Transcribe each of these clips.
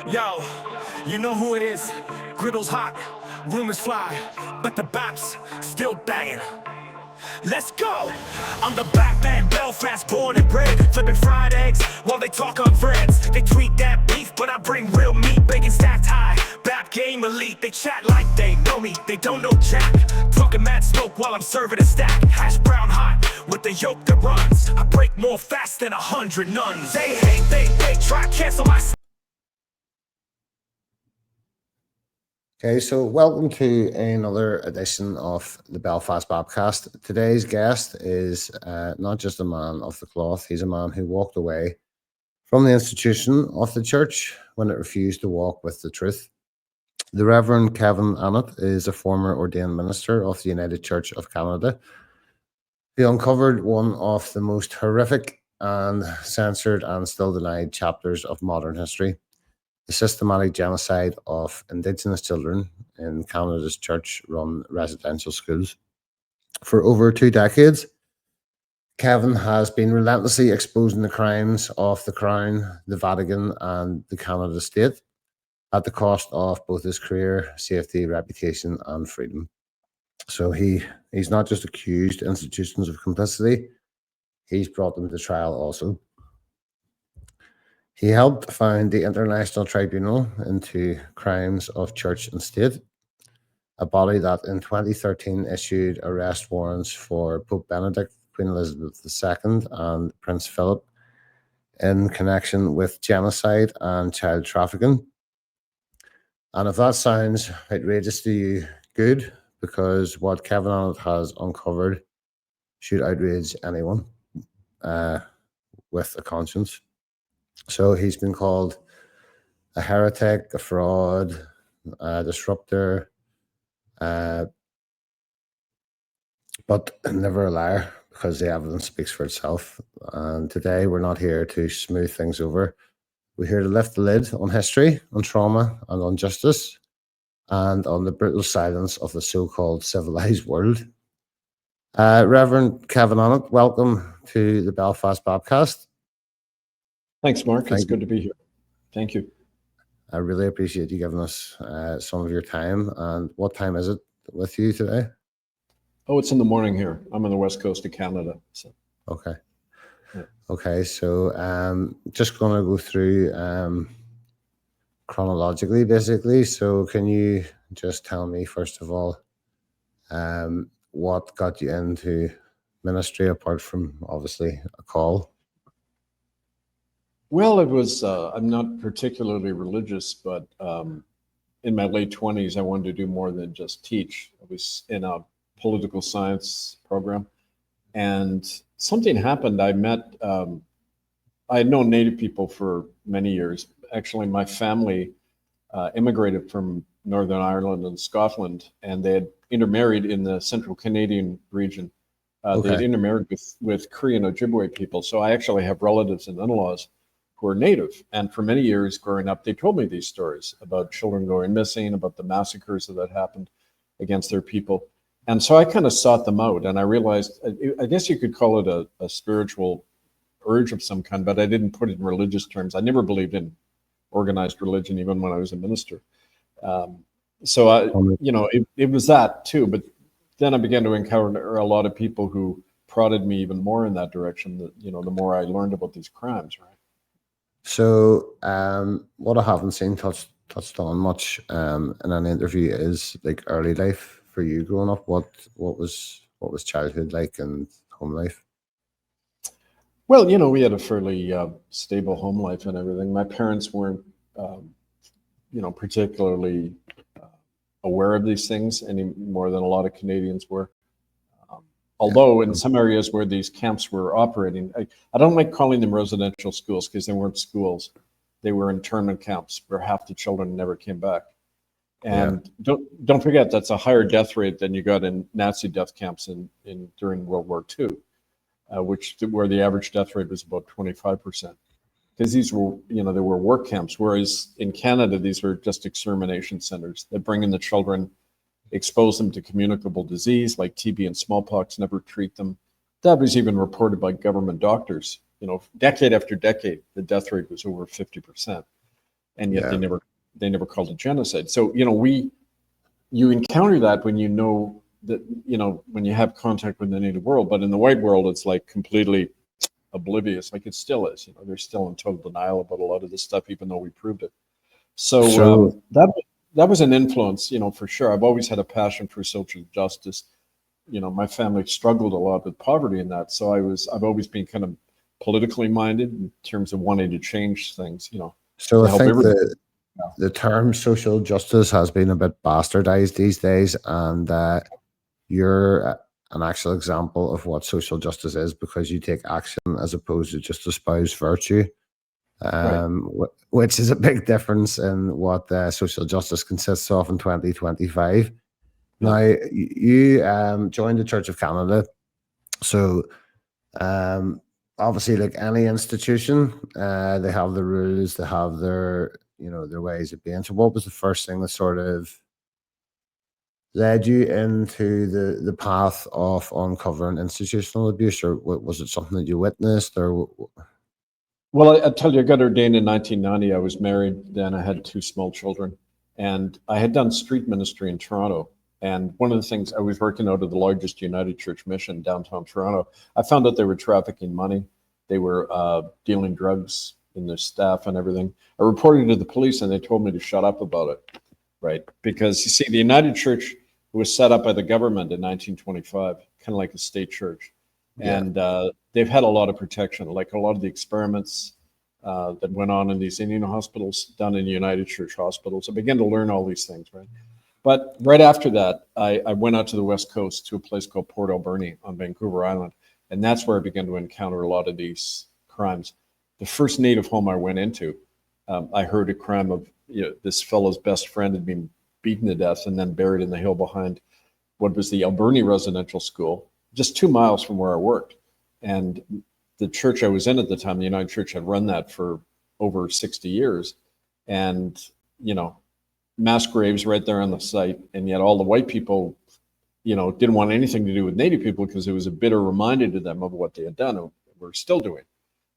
Yo, you know who it is. Griddle's hot, rumors fly, but the Baps still banging. Let's go! I'm the Batman, Belfast, born and bred. Flipping fried eggs while they talk on threads. They tweet that beef, but I bring real meat. Bacon stacked high, Bap game elite. They chat like they know me, they don't know jack. Talking mad smoke while I'm serving a stack. Hash brown hot with the yolk that runs. I break more fast than 100 nuns. They hate, they try to cancel my... Okay, so welcome to another edition of the Belfast Bapcast. Today's guest is not just a man of the cloth, he's a man who walked away from the institution of the church when it refused to walk with the truth. The Reverend Kevin Annett is a former ordained minister of the United Church of Canada. He uncovered one of the most horrific and censored and still denied chapters of modern history: the systematic genocide of Indigenous children in Canada's church-run residential schools. For over 2 decades, Kevin has been relentlessly exposing the crimes of the Crown, the Vatican, and the Canada State at the cost of both his career, safety, reputation, and freedom. So he's not just accused institutions of complicity, he's brought them to trial also. He helped found the International Tribunal into Crimes of Church and State, a body that in 2013 issued arrest warrants for Pope Benedict, Queen Elizabeth II, and Prince Philip in connection with genocide and child trafficking. And if that sounds outrageous to you, good, because what Kevin Annett has uncovered should outrage anyone with a conscience. So he's been called a heretic, a fraud, a disruptor, but never a liar, because the evidence speaks for itself. And today we're not here to smooth things over. We're here to lift the lid on history, on trauma, and on justice, and on the brutal silence of the so-called civilized world. Reverend Kevin Annett, welcome to the Belfast Bapcast. Thanks, Mark. It's good to be here. Thank you. I really appreciate you giving us some of your time. And what time is it with you today? Oh, it's in the morning here. I'm on the west coast of Canada. So. Okay. Yeah. Okay, so just going to go through chronologically, basically. So can you just tell me, first of all, what got you into ministry apart from, obviously, a call? Well, it was, I'm not particularly religious, but in my late 20s, I wanted to do more than just teach. I was in a political science program, and something happened. I had known Native people for many years. Actually, my family immigrated from Northern Ireland and Scotland, and they had intermarried in the Central Canadian region. They had intermarried with Cree and Ojibwe people. So I actually have relatives and in-laws who are Native. And for many years growing up, they told me these stories about children going missing, about the massacres that happened against their people. And so I kind of sought them out, and I realized, I guess you could call it a spiritual urge of some kind, but I didn't put it in religious terms. I never believed in organized religion, even when I was a minister. It was that too. But then I began to encounter a lot of people who prodded me even more in that direction. The more I learned about these crimes, right? So what I haven't seen touched on much in an interview is like early life for you growing up. What was childhood like and home life? Well, we had a fairly stable home life and everything. My parents weren't, particularly aware of these things any more than a lot of Canadians were. Although in some areas where these camps were operating, I don't like calling them residential schools because they weren't schools. They were internment camps where half the children never came back. And don't forget, that's a higher death rate than you got in Nazi death camps during World War II, where the average death rate was about 25%. Because these were, they were work camps, whereas in Canada, these were just extermination centers that bring in the children, expose them to communicable disease like TB and smallpox, never treat them. That was even reported by government doctors. Decade after decade, the death rate was over 50%. and yet Yeah. they never called it genocide. So you encounter that when you know that, when you have contact with the native world, but in the white world, it's like completely oblivious. Like it still is. They're still in total denial about a lot of this stuff, even though we proved it. So So that was an influence, for sure. I've always had a passion for social justice. My family struggled a lot with poverty and that, so I've always been kind of politically minded in terms of wanting to change things, so to I help think everybody. the term social justice has been a bit bastardized these days, and you're an actual example of what social justice is, because you take action as opposed to just espouse virtue, Right. which is a big difference in what social justice consists of in 2025. Yeah. Now, you joined the Church of Canada, so obviously, like any institution, they have the rules, they have their their ways of being. So, what was the first thing that sort of led you into the path of uncovering institutional abuse, or was it something that you witnessed, or Well, I tell you, I got ordained in 1990. I was married then. I had two small children, and I had done street ministry in Toronto. And one of the things, I was working out of the largest United Church mission downtown Toronto. I found out they were trafficking money. They were dealing drugs in their staff and everything. I reported to the police, and they told me to shut up about it, right? Because you see, the United Church was set up by the government in 1925, kind of like a state church. yeah, And they've had a lot of protection, like a lot of the experiments that went on in these Indian hospitals done in United Church hospitals. I began to learn all these things, right? But right after that, I went out to the West Coast to a place called Port Alberni on Vancouver Island. And that's where I began to encounter a lot of these crimes. The first native home I went into, I heard a crime of this fellow's best friend had been beaten to death and then buried in the hill behind what was the Alberni Residential School, just 2 miles from where I worked. And the church I was in at the time, the United Church, had run that for over 60 years. And, mass graves right there on the site. And yet all the white people, didn't want anything to do with Native people because it was a bitter reminder to them of what they had done and were still doing.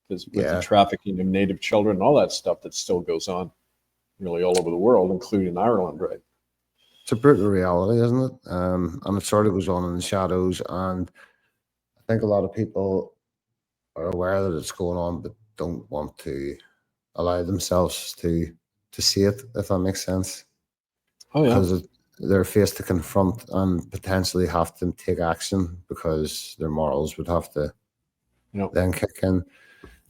Because with the yeah. trafficking of Native children and all that stuff that still goes on really all over the world, including Ireland, right? It's a brutal reality, isn't it? And it sort of goes on in the shadows, and I think a lot of people are aware that it's going on, but don't want to allow themselves to see it, if that makes sense, Oh, yeah. because they're faced to confront and potentially have to take action because their morals would have to then kick in.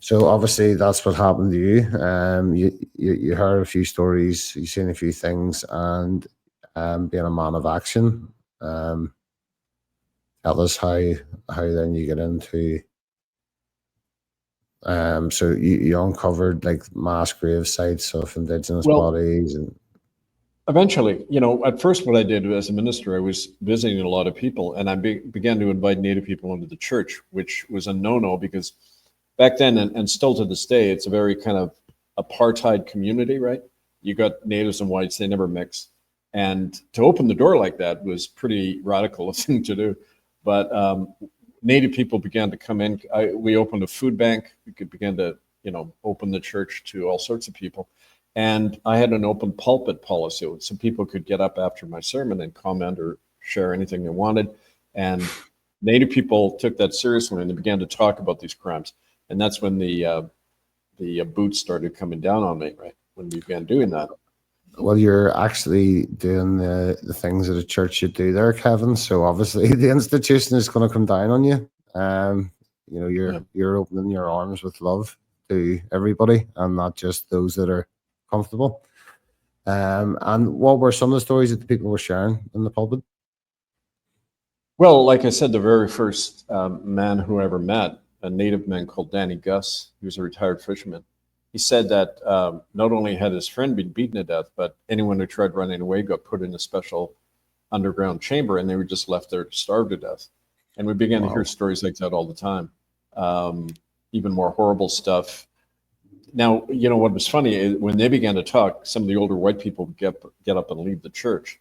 So obviously that's what happened to you. You heard a few stories, you've seen a few things, and being a man of action, tell us how then you get into. So you uncovered like mass grave sites of Indigenous Well, bodies, and eventually, at first what I did as a minister, I was visiting a lot of people, and I began to invite Native people into the church, which was a no-no because back then, and still to this day, it's a very kind of apartheid community, right? You got natives and whites, they never mix. And to open the door like that was pretty radical a thing to do. But Native people began to come in. We opened a food bank. We could begin to, open the church to all sorts of people. And I had an open pulpit policy, so people could get up after my sermon and comment or share anything they wanted. And Native people took that seriously, and they began to talk about these crimes. And that's when the boots started coming down on me, right? When we began doing that. well, you're actually doing the things that a church should do there, Kevin. So obviously the institution is going to come down on you. You're opening your arms with love to everybody, and not just those that are comfortable. And what were some of the stories that the people were sharing in the pulpit? Well, like I said, the very first man who I ever met, a Native man called Danny Gus, he was a retired fisherman. He said that not only had his friend been beaten to death, but anyone who tried running away got put in a special underground chamber, and they were just left there to starve to death. And we began to hear Wow. stories like that all the time. Even more horrible stuff. Now, what was funny is when they began to talk, some of the older white people would get up and leave the church.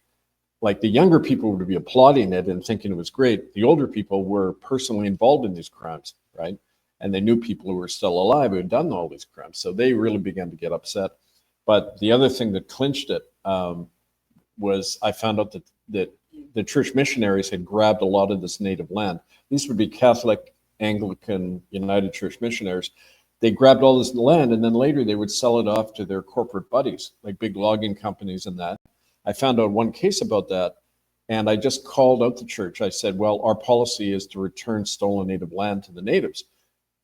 Like the younger people would be applauding it and thinking it was great. The older people were personally involved in these crimes, right? And they knew people who were still alive who had done all these crimes. So they really began to get upset. But the other thing that clinched it was I found out that the church missionaries had grabbed a lot of this native land. These would be Catholic, Anglican, United Church missionaries. They grabbed all this land, and then later they would sell it off to their corporate buddies, like big logging companies and that. I found out one case about that, and I just called out the church. I said, well, our policy is to return stolen native land to the natives,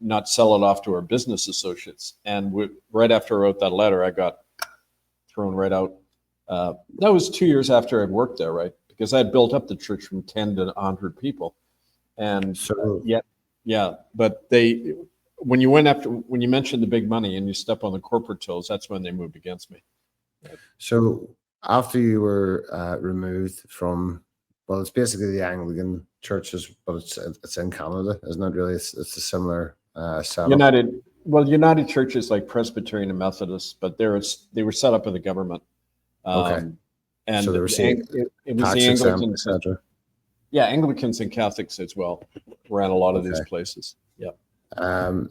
not sell it off to our business associates. And right after I wrote that letter, I got thrown right out. That was 2 years after I'd worked there, right? Because I had built up the church from 10 to 100 people. And So yeah, but when you mentioned the big money and you step on the corporate toes, that's when they moved against me. So after you were removed from, well, it's basically the Anglican churches, but it's in Canada, isn't it? Really, it's a similar setup. United churches like Presbyterian and Methodist, but they were set up in the government. Okay. And So they receive it was tax the exempt, Anglicans, etc. yeah, Anglicans and Catholics as well ran a lot of these places. Yeah.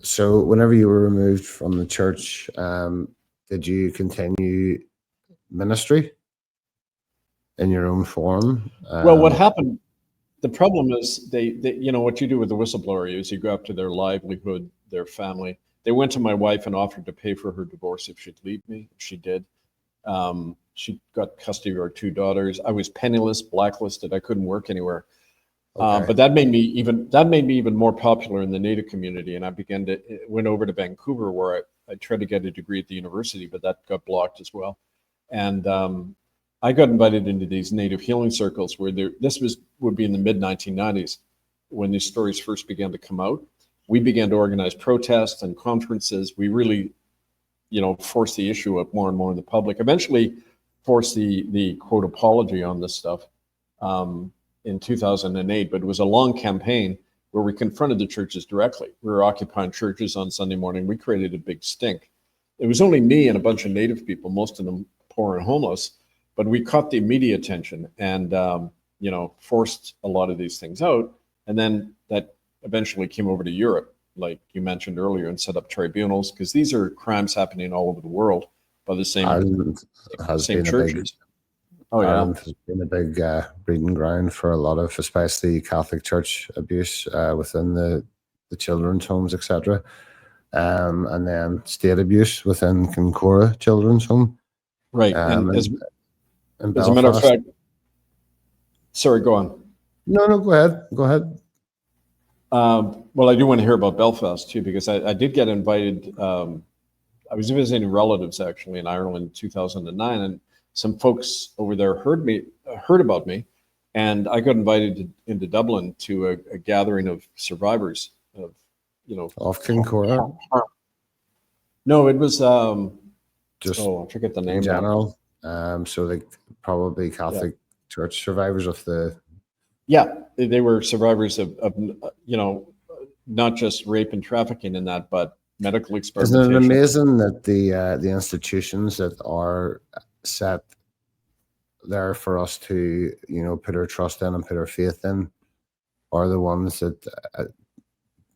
So whenever you were removed from the church, did you continue ministry in your own form? Well, what happened? The problem is they what you do with the whistleblower is you go after their livelihood, their family. They went to my wife and offered to pay for her divorce if she'd leave me. She did. She got custody of our 2 daughters. I was penniless, blacklisted. I couldn't work anywhere. Okay. But that made me even more popular in the Native community, and I went over to Vancouver where I tried to get a degree at the university, but that got blocked as well. And I got invited into these Native healing circles where would be in the mid 1990s when these stories first began to come out. We began to organize protests and conferences. We really, forced the issue up more and more in the public. Eventually, forced the quote apology on this stuff in 2008. But it was a long campaign where we confronted the churches directly. We were occupying churches on Sunday morning. We created a big stink. It was only me and a bunch of Native people, most of them poor and homeless, but we caught the media attention and forced a lot of these things out. And then that eventually came over to Europe, like you mentioned earlier, and set up tribunals, because these are crimes happening all over the world by the same churches. Ireland has been a big breeding ground for a lot of, especially Catholic Church abuse within the children's homes, etc. And then state abuse within Kincora Children's Home. Right. And as Belfast. A matter of fact, sorry, go on. No, go ahead. Go ahead. Well, I do want to hear about Belfast too, because I did get invited. I was visiting relatives actually in Ireland in 2009, and some folks over there heard about me, and I got invited into Dublin to a gathering of survivors of, Off Kincora. No, it was just I forget the name. In general, so like probably Catholic Church survivors of the. Yeah, they were survivors of not just rape and trafficking in that, but medical experimentation. Isn't it amazing that the institutions that are set there for us to put our trust in and put our faith in are the ones that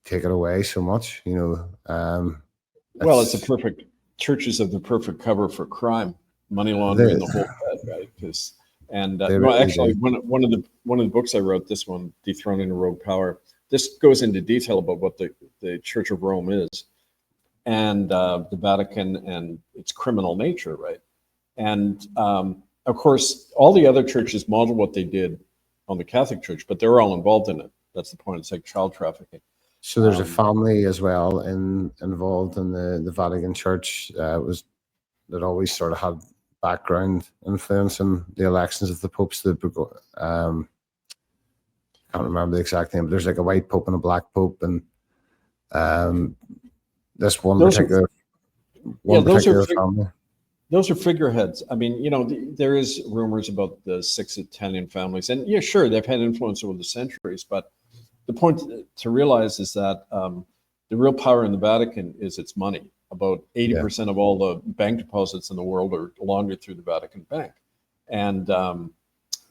take it away so much? Well, it's a perfect churches of the perfect cover for crime, money laundering, the whole bit, right? Because actually, one of the books I wrote, this one, Dethroning a Rogue Power, this goes into detail about what the Church of Rome is, and the Vatican and its criminal nature, right? And of course, all the other churches model what they did on the Catholic Church, but they're all involved in it. That's the point. It's like child trafficking. So there's a family as well involved in the Vatican Church. That always sort of had background influence in the elections of the popes. Can't remember the exact name, but there's like a white pope and a black pope, and this particular family. Those are figureheads. I mean, there is rumors about the 6 Italian families, and yeah, sure, they've had influence over the centuries, but the point to realize is that the real power in the Vatican is its money. About 80% of all the bank deposits in the world are laundered through the Vatican Bank. And,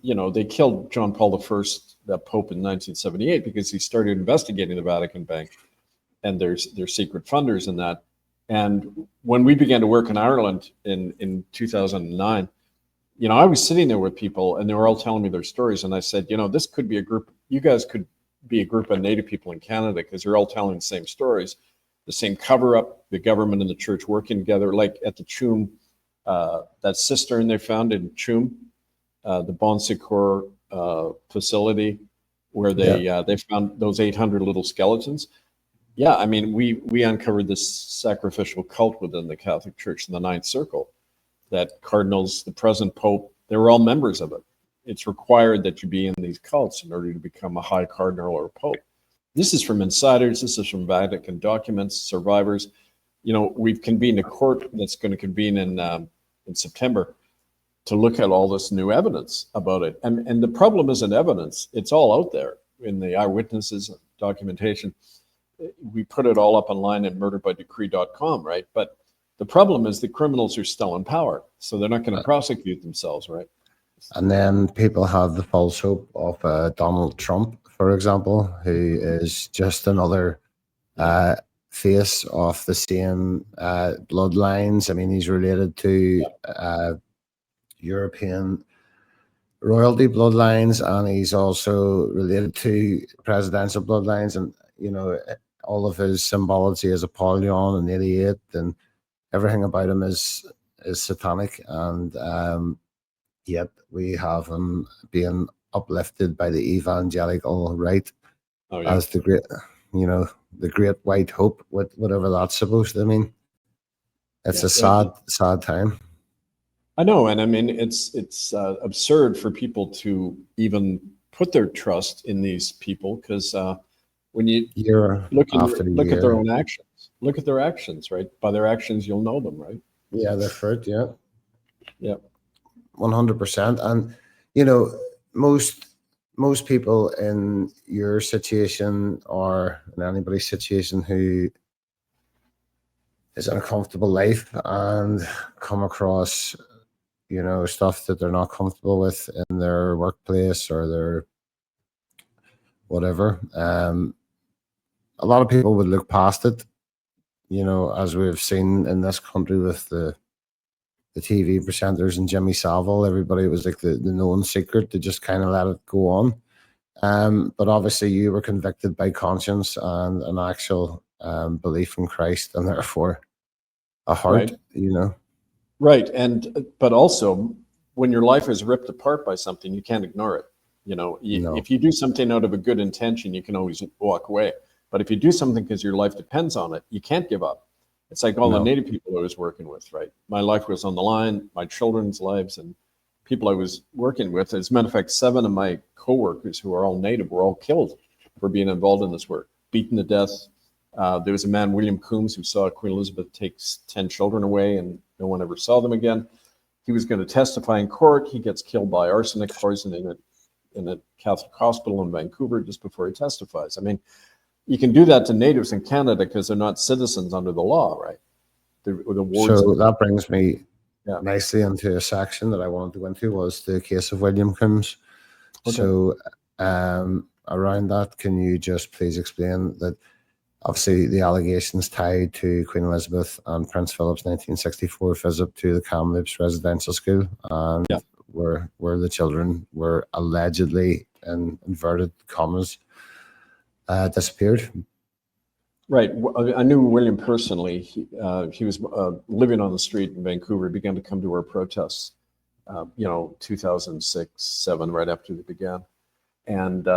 they killed John Paul I, that Pope, in 1978 because he started investigating the Vatican Bank and their secret funders in that. And when we began to work in Ireland in 2009, I was sitting there with people and they were all telling me their stories. And I said, this could be a group, you guys could be a group of Native people in Canada because you're all telling the same stories, the same cover up, the government and the church working together, like at the Choom, that cistern they found in Choom, the Bon Secours facility where they found those 800 little skeletons. Yeah, I mean, we uncovered this sacrificial cult within the Catholic Church in the Ninth Circle, that cardinals, the present pope, they were all members of it. It's required that you be in these cults in order to become a high cardinal or pope. This is from insiders. This is from Vatican documents, survivors. We've convened a court that's going to convene in September to look at all this new evidence about it. And the problem isn't evidence. It's all out there in the eyewitnesses documentation. We put it all up online at murderbydecree.com, right? But the problem is the criminals are still in power, so they're not going to prosecute themselves, right? And then people have the false hope of Donald Trump, for example, who is just another face of the same bloodlines. I mean, he's related to European royalty bloodlines, and he's also related to presidential bloodlines. And, all of his symbology is Apollyon and 88, and everything about him is satanic. And yet we have him being uplifted by the evangelical right as the great, the great white hope, whatever that's supposed to mean. It's a sad time. I know, and I mean it's absurd for people to even put their trust in these people, because when you look at their own actions, look at their actions, right? By their actions, you'll know them, right? Yeah, their fruit. Yeah. 100%. And most people in your situation or in anybody's situation who is in a comfortable life and come across stuff that they're not comfortable with in their workplace or their whatever, a lot of people would look past it, as we've seen in this country with the TV presenters and Jimmy Savile. Everybody was like the known secret to just kind of let it go on. But obviously you were convicted by conscience and an actual belief in Christ, and therefore a heart, Right. But also, when your life is ripped apart by something, you can't ignore it. If you do something out of a good intention, you can always walk away. But if you do something because your life depends on it, you can't give up. It's like all the Native people I was working with, right? My life was on the line, my children's lives, and people I was working with. As a matter of fact, 7 of my coworkers who are all Native were all killed for being involved in this work, beaten to death. There was a man, William Coombs, who saw Queen Elizabeth take 10 children away and no one ever saw them again. He was going to testify in court. He gets killed by arsenic poisoning in a Catholic hospital in Vancouver just before he testifies. I mean, you can do that to Natives in Canada because they're not citizens under the law, right? The wards. So that brings me nicely into a section that I wanted to go into, was the case of William Coombs. Okay. So around that, can you just please explain that obviously the allegations tied to Queen Elizabeth and Prince Philip's 1964 visit to the Kamloops residential school, and where the children were allegedly, in inverted commas, disappeared. Right. I knew William personally. He was living on the street in Vancouver. He began to come to our protests, 2006, 7, right after they began. And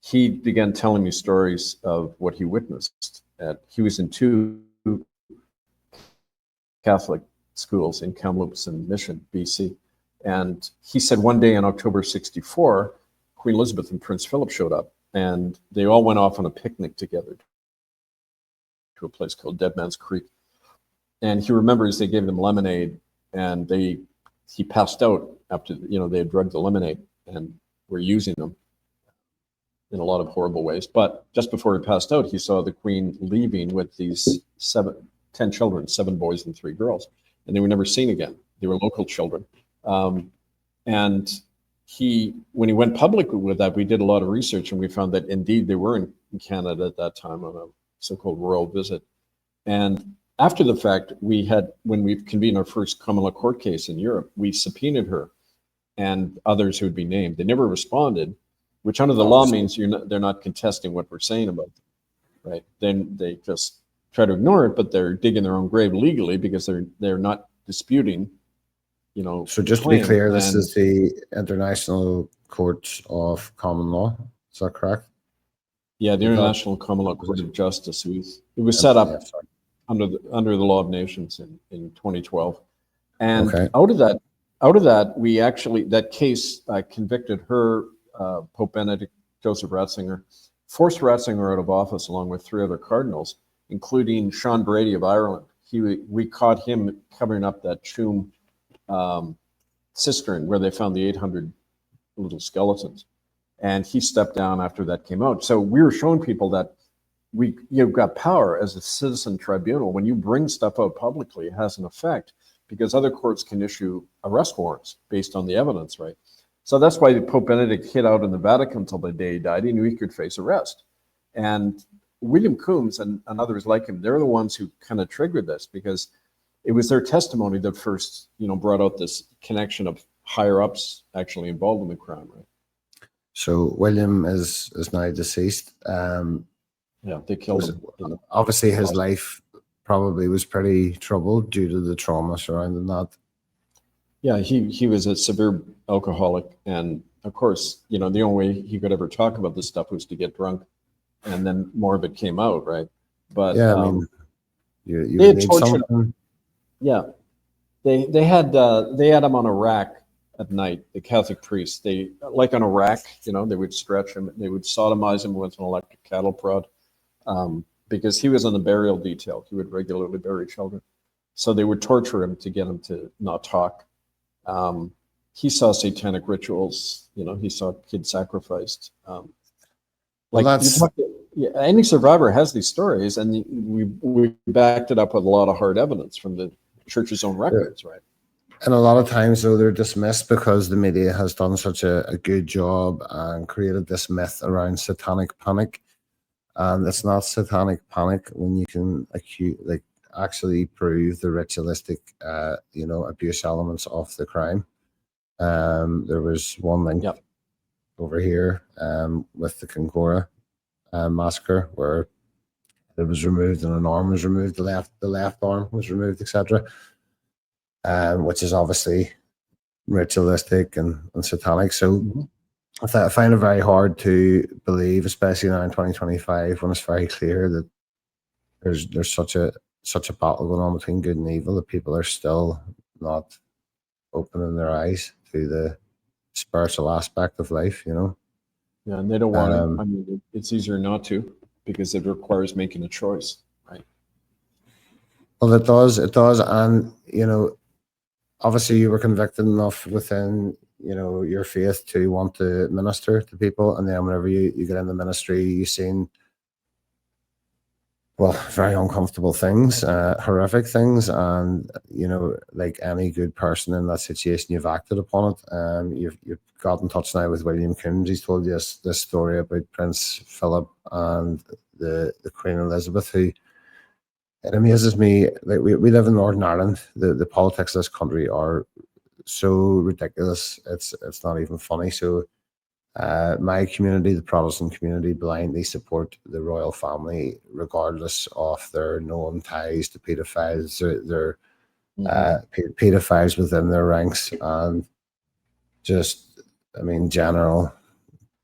he began telling me stories of what he witnessed. He was in 2 Catholic schools in Kamloops and Mission, BC. And he said one day in October 64, Queen Elizabeth and Prince Philip showed up, and they all went off on a picnic together to a place called Dead Man's Creek. And he remembers they gave them lemonade, and he passed out after, they had drugged the lemonade and were using them in a lot of horrible ways. But just before he passed out, he saw the Queen leaving with these 10 children, 7 boys and 3 girls, and they were never seen again. They were local children. And when he went public with that, we did a lot of research, and we found that indeed they were in Canada at that time on a so-called royal visit. And after the fact, when we convened our first common law court case in Europe, we subpoenaed her and others who would be named. They never responded, which under the law means they're not contesting what we're saying about them, right? Then they just try to ignore it, but they're digging their own grave legally because they're not disputing, So just to be clear, this is the International Court of Common Law. Is that correct? Yeah, the International Common Law Court of Justice. It was set up under the Law of Nations in 2012, and out of that, we actually, that case convicted her, Pope Benedict Joseph Ratzinger, forced Ratzinger out of office along with 3 other cardinals, including Sean Brady of Ireland. We caught him covering up that Tuam cistern where they found the 800 little skeletons, and he stepped down after that came out. So we were showing people that you've got power as a citizen tribunal. When you bring stuff out publicly, it has an effect, because other courts can issue arrest warrants based on the evidence, right? So that's why Pope Benedict hid out in the Vatican until the day he died. He knew he could face arrest. And William Coombs and others like him, they're the ones who kind of triggered this, because it was their testimony that first, brought out this connection of higher ups actually involved in the crime, right? So William is now deceased. Yeah, they killed him. Obviously, his life probably was pretty troubled due to the trauma surrounding that. Yeah, he was a severe alcoholic, and of course, the only way he could ever talk about this stuff was to get drunk, and then more of it came out, right? But yeah, I mean, you they had need tortured something. him. Yeah, they had him on a rack at night. The Catholic priests, they like on a rack, they would stretch him, they would sodomize him with an electric cattle prod, because he was on the burial detail. He would regularly bury children, so they would torture him to get him to not talk. He saw satanic rituals. He saw kids sacrificed. Any survivor has these stories, and we backed it up with a lot of hard evidence from the church's own records, right? And a lot of times, though, they're dismissed because the media has done such a good job and created this myth around satanic panic. And it's not satanic panic when you can actually prove the ritualistic, abuse elements of the crime. There was one link over here with the Concora massacre, where it was removed and an arm was removed, the left arm was removed, etc. Which is obviously ritualistic and satanic. So I find it very hard to believe, especially now in 2025, when it's very clear that there's such a battle going on between good and evil, that people are still not opening their eyes to the spiritual aspect of life, Yeah, and they don't want to. I mean, it's easier not to, because it requires making a choice, right? Well, it does, and obviously you were convicted enough within your faith to want to minister to people, and then whenever you get in the ministry, you've seen very uncomfortable things, horrific things, and like any good person in that situation, you've acted upon it. You've got in touch now with William Coombs. He's told you this story about Prince Philip and the Queen Elizabeth, who, it amazes me. Like, we live in Northern Ireland. The politics of this country are so ridiculous. It's not even funny. So my community, the Protestant community, blindly support the royal family, regardless of their known ties to pedophiles, their pedophiles within their ranks, and just, general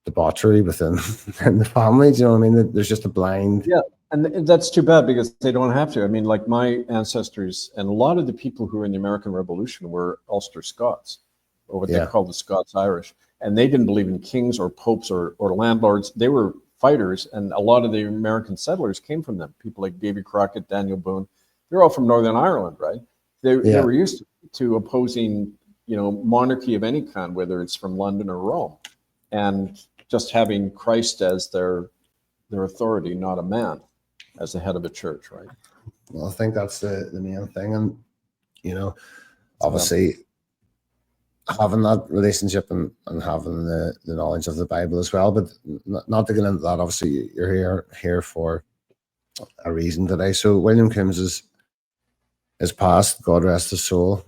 debauchery within the family. Do you know what I mean? There's just a blind. Yeah. And that's too bad, because they don't have to. I mean, like my ancestors and a lot of the people who were in the American Revolution were Ulster Scots, or what they call the Scots-Irish. And they didn't believe in kings or popes or landlords. They were fighters, and a lot of the American settlers came from them. People like Davy Crockett, Daniel Boone, they're all from Northern Ireland, right? They were used to opposing, monarchy of any kind, whether it's from London or Rome, and just having Christ as their authority, not a man as the head of a church, right? Well, I think that's the main thing. And, obviously having that relationship and having the knowledge of the Bible as well, but not to get into that. Obviously you're here for a reason today. So William Coombs is past, God rest his soul.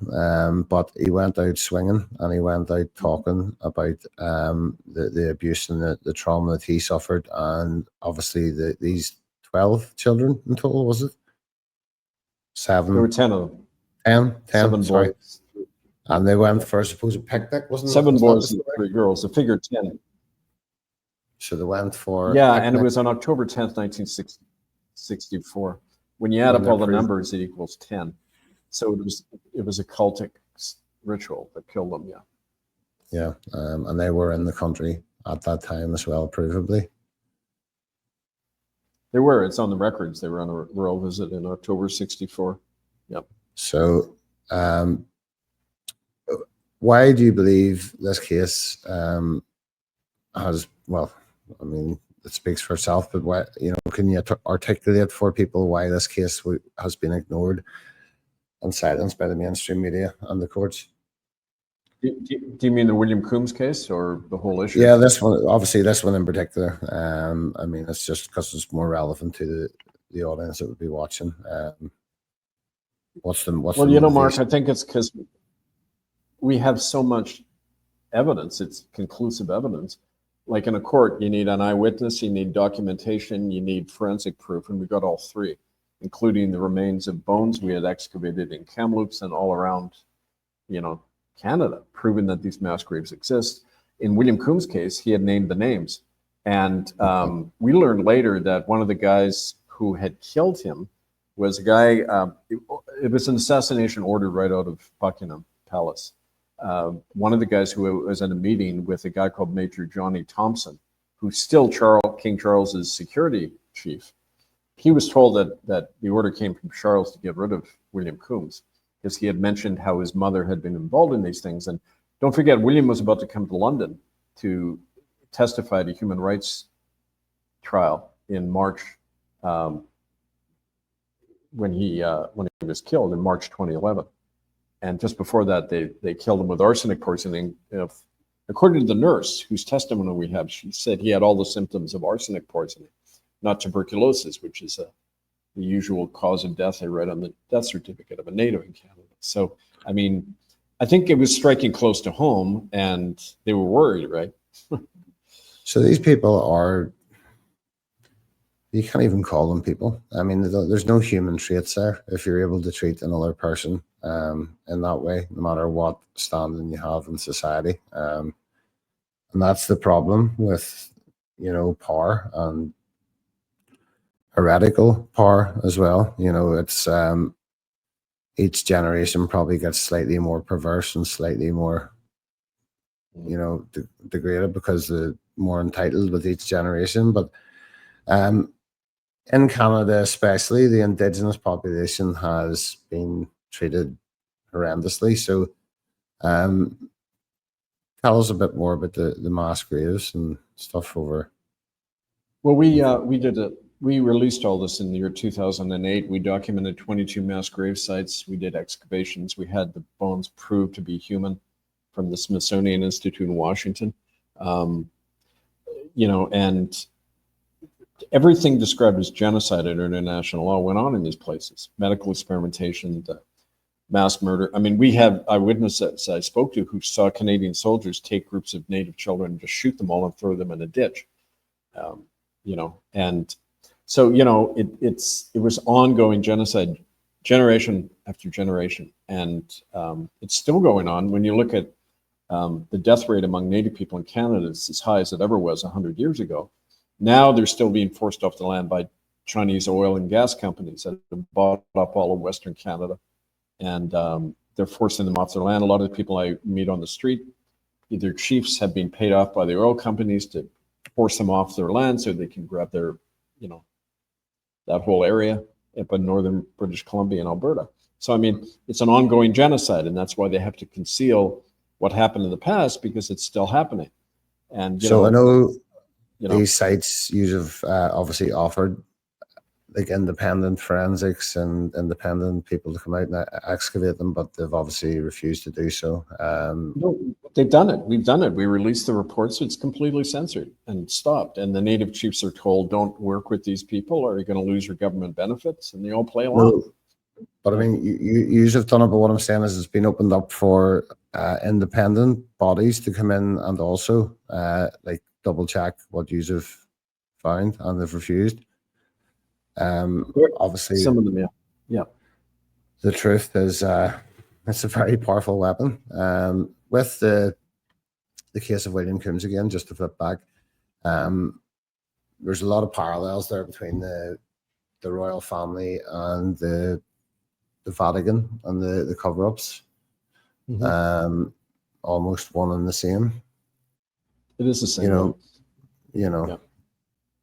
But he went out swinging, and he went out talking about the abuse and the trauma that he suffered, and obviously these 12 children in total, was it? There were 7, 10 of them. 10, 7 sorry. boys. And they went for, I suppose, a picnic, wasn't it? 7 Was that boys the and story? 3 girls. The figure 10. So they went for Yeah, a and it picnic was on October 10th, 1964. When you add when up they're all the proved. numbers, it equals 10. So it was a cultic ritual that killed them. Yeah. Yeah, and they were in the country at that time as well, provably. They were. It's on the records. They were on a royal visit in October 64. Yep. So, why do you believe this case has, well, I mean, it speaks for itself, but why, can you articulate for people why this case has been ignored and silenced by the mainstream media and the courts? Do you mean the William Coombs case or the whole issue? Yeah, this one, obviously, this one in particular. I mean, it's just because it's more relevant to the audience that would be watching. What's the Mark, I think it's because we have so much evidence. It's conclusive evidence. Like in a court, you need an eyewitness, you need documentation, you need forensic proof, and we got all 3, including the remains of bones we had excavated in Kamloops and all around, Canada, proving that these mass graves exist. In William Coombs' case, he had named the names. And we learned later that one of the guys who had killed him was a guy, it was an assassination ordered right out of Buckingham Palace. One of the guys who was at a meeting with a guy called Major Johnny Thompson, who's still King Charles's security chief. He was told that the order came from Charles to get rid of William Coombs because he had mentioned how his mother had been involved in these things. And don't forget, William was about to come to London to testify at a human rights trial in March, when he was killed in March 2011. And just before that, they killed him with arsenic poisoning. According to the nurse whose testimony we have, she said he had all the symptoms of arsenic poisoning, not tuberculosis, which is the usual cause of death I read on the death certificate of a native in Canada. So, I mean, I think it was striking close to home, and they were worried, right? So these people are, you can't even call them people. I mean, there's no human traits there if you're able to treat another person in that way, no matter what standing you have in society. And that's the problem with, power and heretical power as well. It's each generation probably gets slightly more perverse and slightly more, degraded because they're more entitled with each generation. But in Canada, especially, the Indigenous population has been treated horrendously. So, tell us a bit more about the mass graves and stuff over. Well, we released all this in the year 2008. We documented 22 mass grave sites. We did excavations. We had the bones proved to be human from the Smithsonian Institute in Washington. And everything described as genocide under international law went on in these places. Medical experimentation, the mass murder. I mean, we have eyewitnesses I spoke to who saw Canadian soldiers take groups of Native children and just shoot them all and throw them in a ditch. And so, it was ongoing genocide, generation after generation. And it's still going on. When you look at the death rate among Native people in Canada, it's as high as it ever was 100 years ago. Now they're still being forced off the land by Chinese oil and gas companies that have bought up all of Western Canada. And they're forcing them off their land. A lot of the people I meet on the street, either chiefs have been paid off by the oil companies to force them off their land so they can grab their, that whole area up in northern British Columbia and Alberta. So, I mean, it's an ongoing genocide, and that's why they have to conceal what happened in the past, because it's still happening. And so I know these sites you've obviously offered like independent forensics and independent people to come out and excavate them, but they've obviously refused to do so. No, they've done it. We've done it. We released the reports. It's completely censored and stopped. And the Native chiefs are told, don't work with these people or you're going to lose your government benefits, and they all play along. No, But I mean, you have done it, but what I'm saying is it's been opened up for independent bodies to come in and also like double check what you have found, and they've refused. Obviously, Some of them, yeah. Yeah. the truth is it's a very powerful weapon. With the case of William Coombs again, just to flip back, there's a lot of parallels there between the royal family and the Vatican and the cover-ups. Almost one and the same. It is the same. You know. Yeah.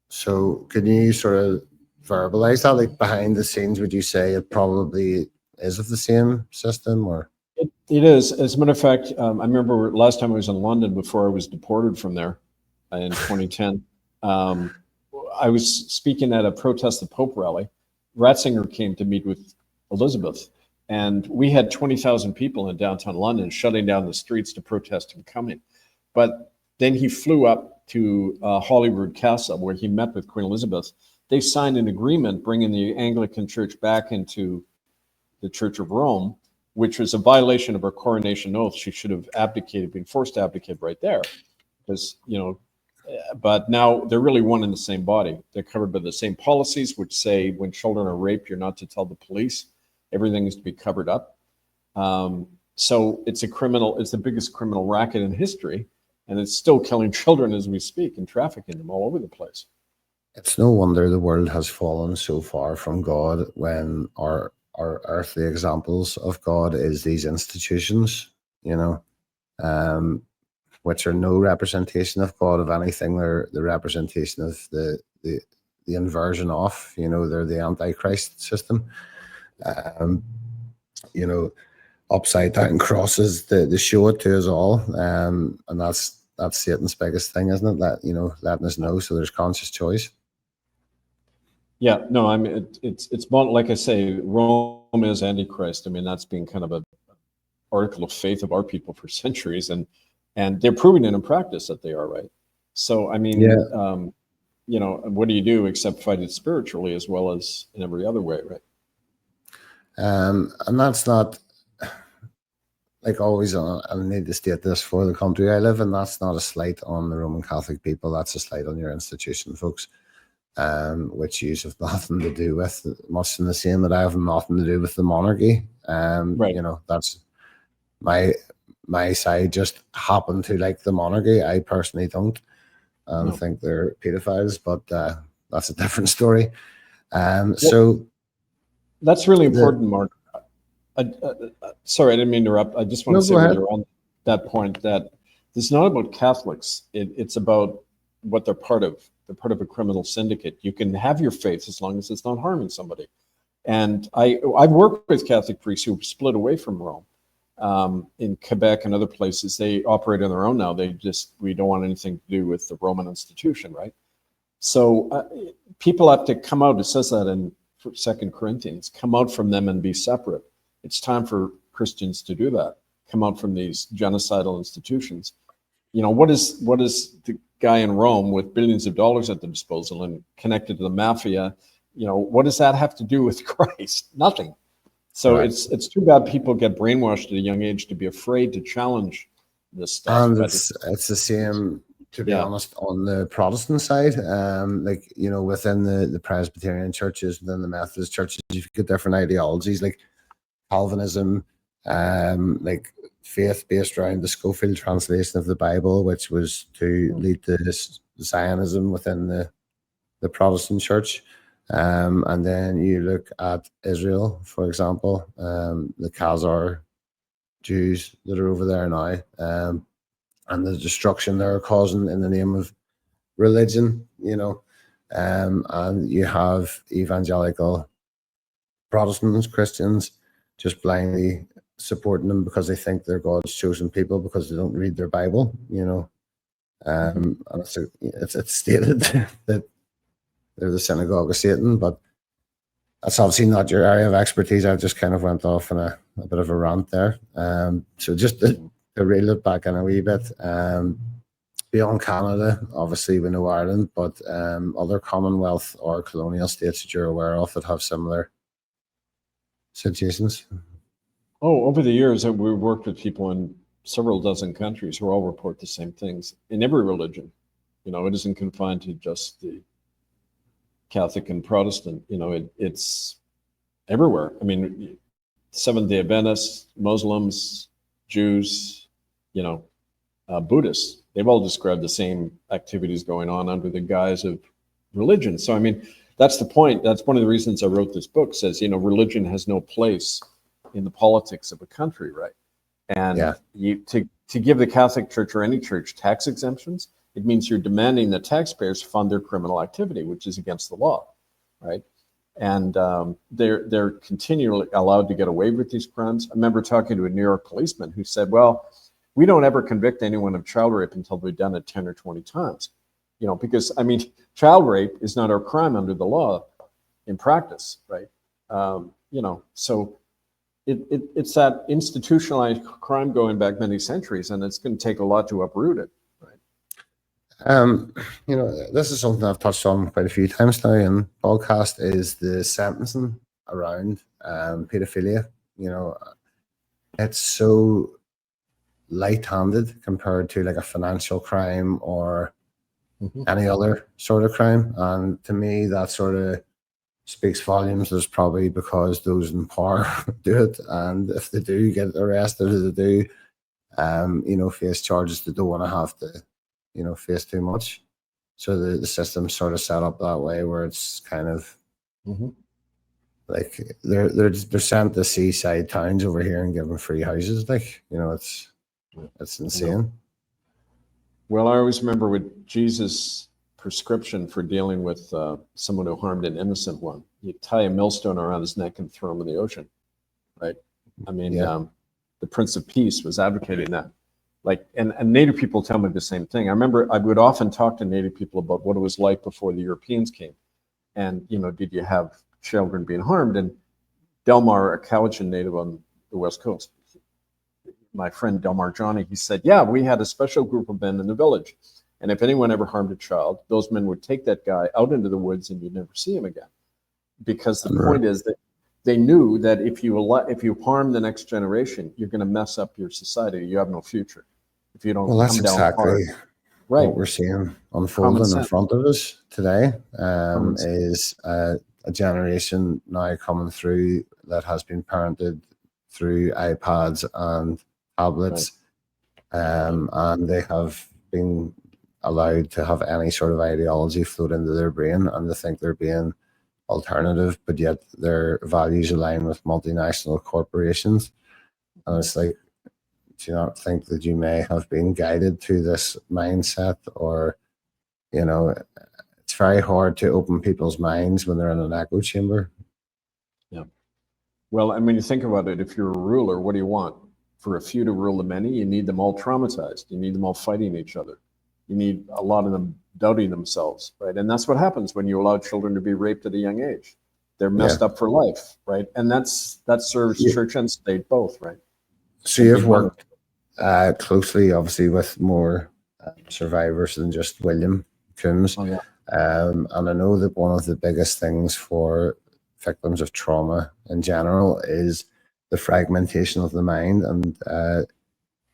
So can you sort of verbalize that? Like behind the scenes, would you say it probably is of the same system, or? It is. As a matter of fact, I remember last time I was in London before I was deported from there in 2010. I was speaking at a protest the Pope rally. Ratzinger came to meet with Elizabeth, and we had 20,000 people in downtown London shutting down the streets to protest him coming. But then he flew up to Holyrood Castle, where he met with Queen Elizabeth. They signed an agreement bringing the Anglican Church back into the Church of Rome, which was a violation of her coronation oath. She should have abdicated, been forced to abdicate right there, because, but now they're really one in the same body. They're covered by the same policies, which say when children are raped, you're not to tell the police. Everything is to be covered up. So it's the biggest criminal racket in history, and it's still killing children as we speak and trafficking them all over the place. It's no wonder the world has fallen so far from God when our earthly examples of God is these institutions, which are no representation of God of anything. They're the representation of the inversion of, they're the Antichrist system. Upside down crosses to show it to us all. And that's Satan's biggest thing, isn't it? That, letting us know so there's conscious choice. Yeah, no, I mean, it's like I say, Rome is Antichrist. I mean, that's been kind of an article of faith of our people for centuries, and they're proving it in practice that they are right. So, I mean, what do you do except fight it spiritually as well as in every other way, right? And that's not, like always, I need to state this for the country I live in, that's not a slight on the Roman Catholic people, that's a slight on your institution, folks. Which you have nothing to do with, much in the same that I have nothing to do with the monarchy. Right. That's my side just happen to like the monarchy. I personally don't, and think they're pedophiles, but that's a different story. So that's really important, Mark. Sorry, I didn't mean to interrupt. I just want to say when you're on that point that it's not about Catholics. It's about what they're part of. They're part of a criminal syndicate. You can have your faith as long as it's not harming somebody. And I've worked with Catholic priests who split away from Rome. In Quebec and other places, they operate on their own now. We don't want anything to do with the Roman institution, right? So people have to come out. It says that in 2 Corinthians, come out from them and be separate. It's time for Christians to do that. Come out from these genocidal institutions. What is the guy in Rome with billions of dollars at their disposal and connected to the mafia? What does that have to do with Christ? Nothing. So right. It's too bad people get brainwashed at a young age to be afraid to challenge this stuff. And it's the same, to be honest, on the Protestant side. Within the Presbyterian churches, within the Methodist churches, you've got different ideologies like Calvinism, like faith based around the Scofield translation of the Bible, which was to lead to this Zionism within the Protestant church. And then you look at Israel, for example, the Khazar Jews that are over there now, and the destruction they're causing in the name of religion, and you have evangelical Protestants, Christians, just blindly supporting them because they think they're God's chosen people because they don't read their Bible, and it's stated that they're the synagogue of Satan, but that's obviously not your area of expertise. I just kind of went off in a bit of a rant there. So just to reel it back in a wee bit, beyond Canada, obviously we know Ireland, but other Commonwealth or colonial states that you're aware of that have similar situations? Oh, over the years, we've worked with people in several dozen countries who all report the same things in every religion. It isn't confined to just the Catholic and Protestant. It's everywhere. I mean, Seventh-day Adventists, Muslims, Jews, Buddhists, they've all described the same activities going on under the guise of religion. So, I mean, that's the point. That's one of the reasons I wrote this book, says, religion has no place in the politics of a country, right? And to give the Catholic Church or any church tax exemptions, it means you're demanding that taxpayers fund their criminal activity, which is against the law, right? And they're continually allowed to get away with these crimes. I remember talking to a New York policeman who said, well, we don't ever convict anyone of child rape until they've done it 10 or 20 times. Because, I mean, child rape is not a crime under the law in practice, right? So it's that institutionalized crime going back many centuries, and it's going to take a lot to uproot it, right? This is something I've touched on quite a few times now in podcast, is the sentencing around pedophilia. It's so light-handed compared to like a financial crime or any other sort of crime. And to me, that sort of speaks volumes. Is probably because those in power do it, and if they do get arrested, as they do, face charges, they don't want to have to, face too much. So the system's sort of set up that way, where it's kind of like they're sent to seaside towns over here and given free houses. Like, it's insane. Well, I always remember with Jesus' prescription for dealing with someone who harmed an innocent one. You tie a millstone around his neck and throw him in the ocean, right? I mean, the Prince of Peace was advocating that. Like, and Native people tell me the same thing. I remember I would often talk to Native people about what it was like before the Europeans came. And, did you have children being harmed? And Delmar, a Cowichan native on the West Coast, my friend Delmar Johnny, he said, yeah, we had a special group of men in the village. And if anyone ever harmed a child, those men would take that guy out into the woods and you'd never see him again. Because the point is that they knew that if you harm the next generation, you're going to mess up your society. You have no future if you don't. Well, that's exactly right. What we're seeing unfolding in front of us today. Is a generation now coming through that has been parented through iPads and tablets, and they have been allowed to have any sort of ideology float into their brain, and they think they're being alternative, but yet their values align with multinational corporations. And it's like, do you not think that you may have been guided to this mindset? Or, it's very hard to open people's minds when they're in an echo chamber. Yeah. Well, I mean, you think about it, if you're a ruler, what do you want? For a few to rule the many, you need them all traumatized. You need them all fighting each other. You need a lot of them doubting themselves, right? And that's what happens when you allow children to be raped at a young age. They're messed up for life, right? And that serves church and state both, right? So you've worked closely, obviously, with more survivors than just William Coombs. Oh, yeah. And I know that one of the biggest things for victims of trauma in general is the fragmentation of the mind and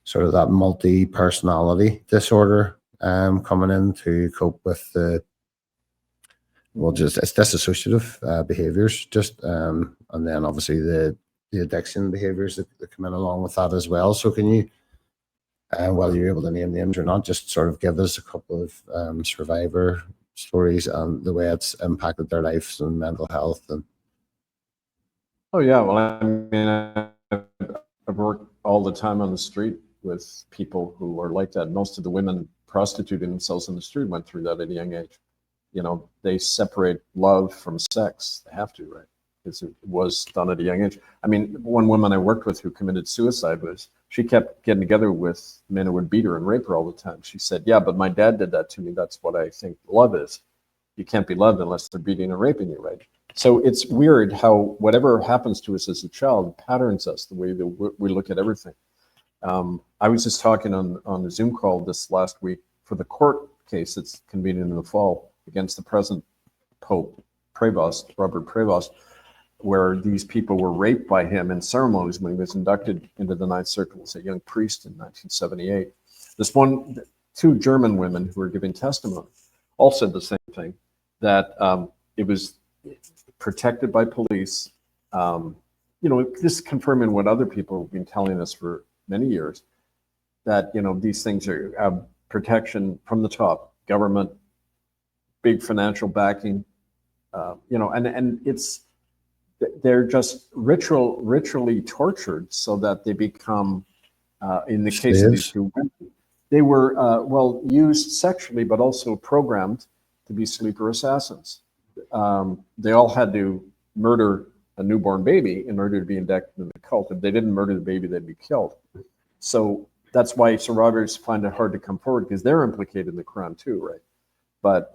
sort of that multi-personality disorder coming in to cope with it's dissociative behaviors, and then obviously the addiction behaviors that come in along with that as well. So can you, whether you're able to name names or not, just sort of give us a couple of survivor stories and the way it's impacted their lives and mental health? And oh yeah, well, I mean, I've worked all the time on the street with people who are like that. Most of the women prostituting themselves in the street went through that at a young age. They separate love from sex. They have to, right? Because it was done at a young age. I mean, one woman I worked with who committed suicide she kept getting together with men who would beat her and rape her all the time. She said, yeah, but my dad did that to me. That's what I think love is. You can't be loved unless they're beating and raping you, right? So it's weird how whatever happens to us as a child patterns us, the way that we look at everything. I was just talking on a Zoom call this last week for the court case that's convening in the fall against the present Pope, Prevost, Robert Prevost. where these people were raped by him in ceremonies when he was inducted into the Ninth Circle as a young priest in 1978. Two German women who were giving testimony all said the same thing, that it was protected by police. Just confirming what other people have been telling us for many years, that, these things have protection from the top, government, big financial backing, and they're just ritually tortured so that they become, in the case of these two women, they were, used sexually, but also programmed to be sleeper assassins. They all had to murder a newborn baby in order to be inducted in the cult. If they didn't murder the baby, they'd be killed. So that's why survivors find it hard to come forward, because they're implicated in the crime too, right? But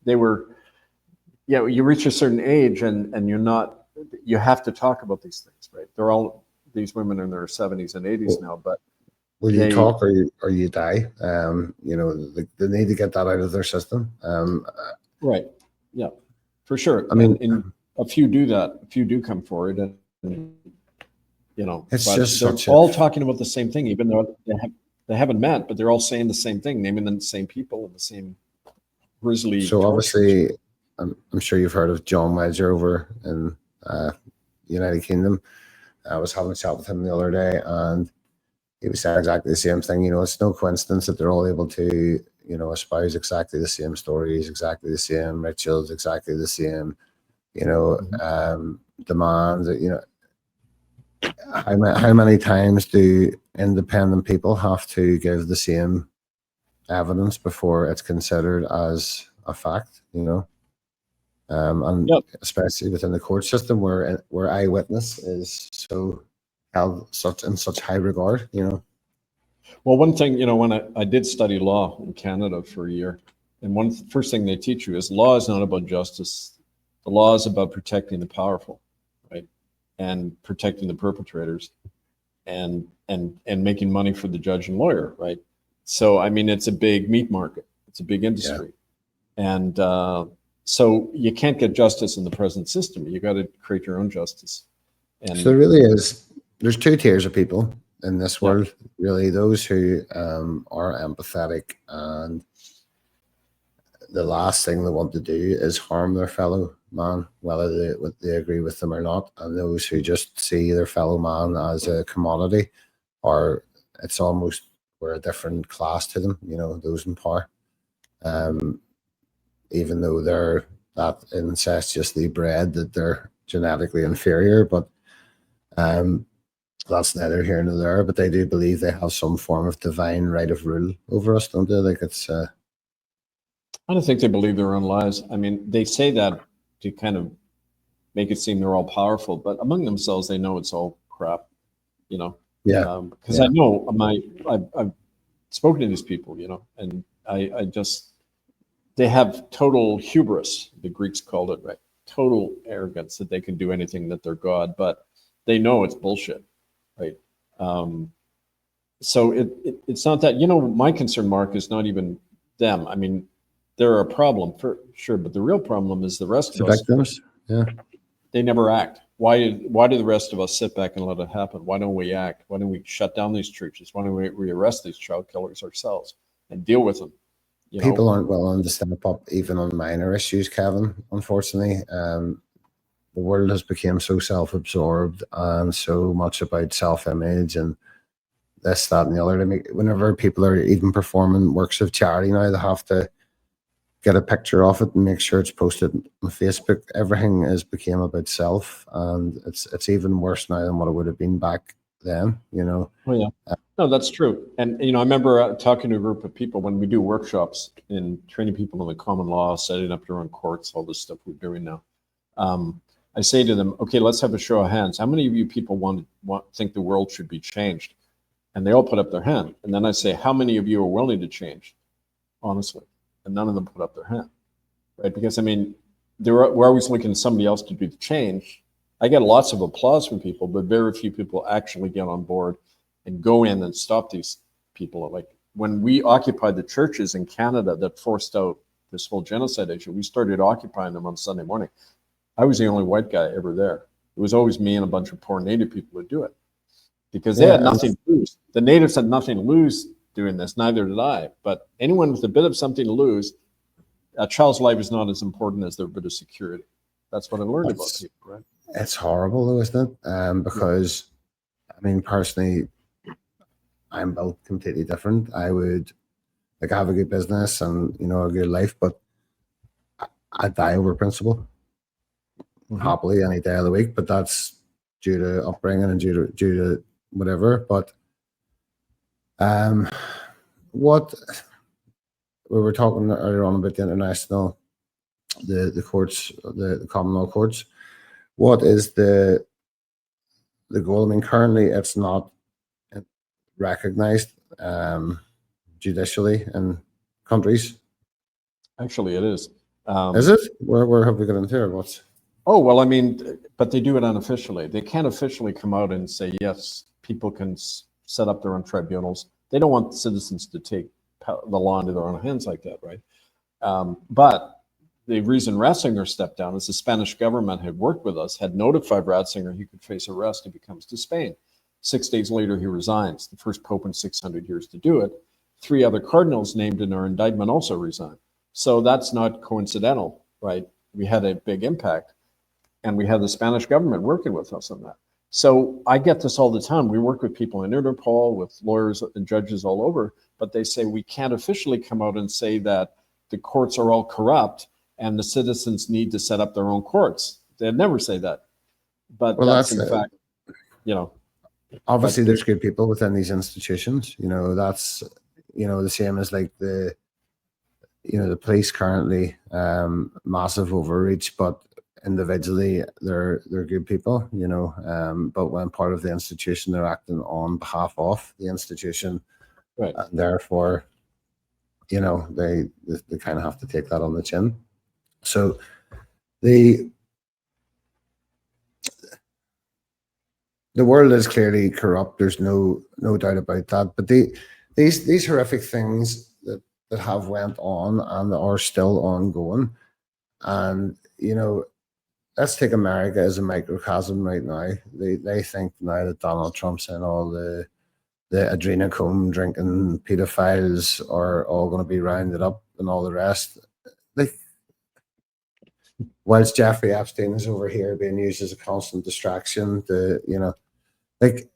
they were, you reach a certain age and you have to talk about these things, right? These women are in their 70s and 80s now, but will you talk or you die? They need to get that out of their system. Right. Yeah, for sure. I mean, and a few do that. A few do come forward, and it's but just they're all talking about the same thing, even though they haven't met, but they're all saying the same thing, naming the same people and the same grisly. So obviously, I'm sure you've heard of John Wedger over in the United Kingdom. I was having a chat with him the other day, and he was saying exactly the same thing. It's no coincidence that they're all able to, espouse exactly the same stories, exactly the same rituals, exactly the same, demands. How many times do independent people have to give the same evidence before it's considered as a fact? And Yep. especially within the court system, where eyewitness is so held in such high regard. Well, one thing, when I did study law in Canada for a year, and first thing they teach you is law is not about justice. The law is about protecting the powerful, right? And protecting the perpetrators, and making money for the judge and lawyer, right? So, I mean, it's a big meat market. It's a big industry. Yeah. And so you can't get justice in the present system. You got to create your own justice. And so there really is, there's two tiers of people in this world, really. Those who are empathetic, and the last thing they want to do is harm their fellow man, whether they agree with them or not. And those who just see their fellow man as a commodity, or it's almost we're a different class to them, those in power. Even though they're that incestuously bred that they're genetically inferior, but that's neither here nor there. But they do believe they have some form of divine right of rule over us, don't they? Like it's. I don't think they believe their own lies. I mean, they say that to kind of make it seem they're all powerful, but among themselves, they know it's all crap. Yeah. Because I know I've spoken to these people, and I just. They have total hubris, the Greeks called it, right? Total arrogance that they can do anything, that they're God, but they know it's bullshit, right? So it's not that, my concern, Mark, is not even them. I mean, they're a problem for sure, but the real problem is the rest of us. Victims, yeah. They never act. Why do the rest of us sit back and let it happen? Why don't we act? Why don't we shut down these churches? Why don't we arrest these child killers ourselves and deal with them? People aren't willing to step up even on minor issues, Kevin, unfortunately. The world has become so self-absorbed and so much about self-image and this, that, and the other. Whenever people are even performing works of charity now, they have to get a picture of it and make sure it's posted on Facebook. Everything has become about self, and it's even worse now than what it would have been back then, Oh, yeah. No, that's true. And, I remember talking to a group of people when we do workshops in training people in the common law, setting up their own courts, all this stuff we're doing now. I say to them, okay, let's have a show of hands. How many of you people think the world should be changed? And they all put up their hand. And then I say, how many of you are willing to change? Honestly. And none of them put up their hand, right? Because, I mean, we're always looking at somebody else to do the change. I get lots of applause from people, but very few people actually get on board and go in and stop these people. Like when we occupied the churches in Canada that forced out this whole genocide issue, we started occupying them on Sunday morning. I was the only white guy ever there. It was always me and a bunch of poor native people who do it because they Yeah, had nothing to lose. The natives had nothing to lose doing this. Neither did I. But anyone with a bit of something to lose, a child's life is not as important as their bit of security. That's what I learned about it's people, right? it's horrible though, isn't it? Because I mean, personally, I'm built completely different. I would like have a good business and a good life, but I die over principle happily any day of the week. But that's due to upbringing and due to whatever. But um, what we were talking earlier on about the international, the courts, the common law courts. What is the goal? I mean, currently it's not recognized judicially in countries. Actually, it is. Is it? Where have we got into it? What's Oh, well, I mean, but they do it unofficially. They can't officially come out and say, yes, people can set up their own tribunals. They don't want citizens to take the law into their own hands like that, right? But the reason Ratzinger stepped down is the Spanish government had worked with us, had notified Ratzinger he could face arrest if he comes to Spain. 6 days later, he resigns, the first pope in 600 years to do it. 3 other cardinals named in our indictment also resigned. So that's not coincidental, right? We had a big impact, and we had the Spanish government working with us on that. So I get this all the time. We work with people in Interpol, with lawyers and judges all over, but they say we can't officially come out and say that the courts are all corrupt and the citizens need to set up their own courts. They'd never say that. But well, that's that's in fact, you know, obviously there's good people within these institutions. That's the same as like the police currently, massive overreach, but individually they're good people, but when part of the institution, they're acting on behalf of the institution, right. and therefore they kind of have to take that on the chin. So the world is clearly corrupt, there's no doubt about that, but these horrific things that have went on and are still ongoing, and let's take America as a microcosm right now. They think now that Donald Trump's and all the adrenochrome drinking pedophiles are all going to be rounded up and all the rest. Like, whilst Jeffrey Epstein is over here being used as a constant distraction, like,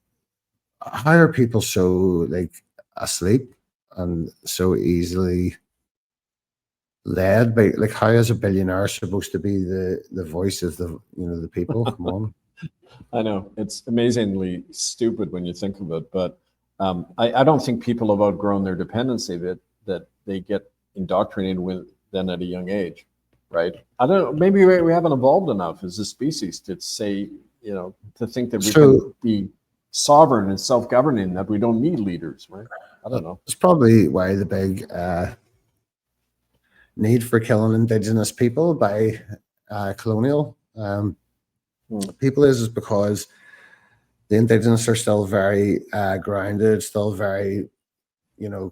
how are people so like asleep and so easily led by, like, how is a billionaire supposed to be the voice of the people? Come on. I know it's amazingly stupid when you think of it, but I don't think people have outgrown their dependency that they get indoctrinated with then at a young age, right? I don't know, maybe we haven't evolved enough as a species to say, to think that we can be sovereign and self-governing, that we don't need leaders, right? I don't know. It's probably why the big need for killing indigenous people by colonial people is because the indigenous are still very grounded, still very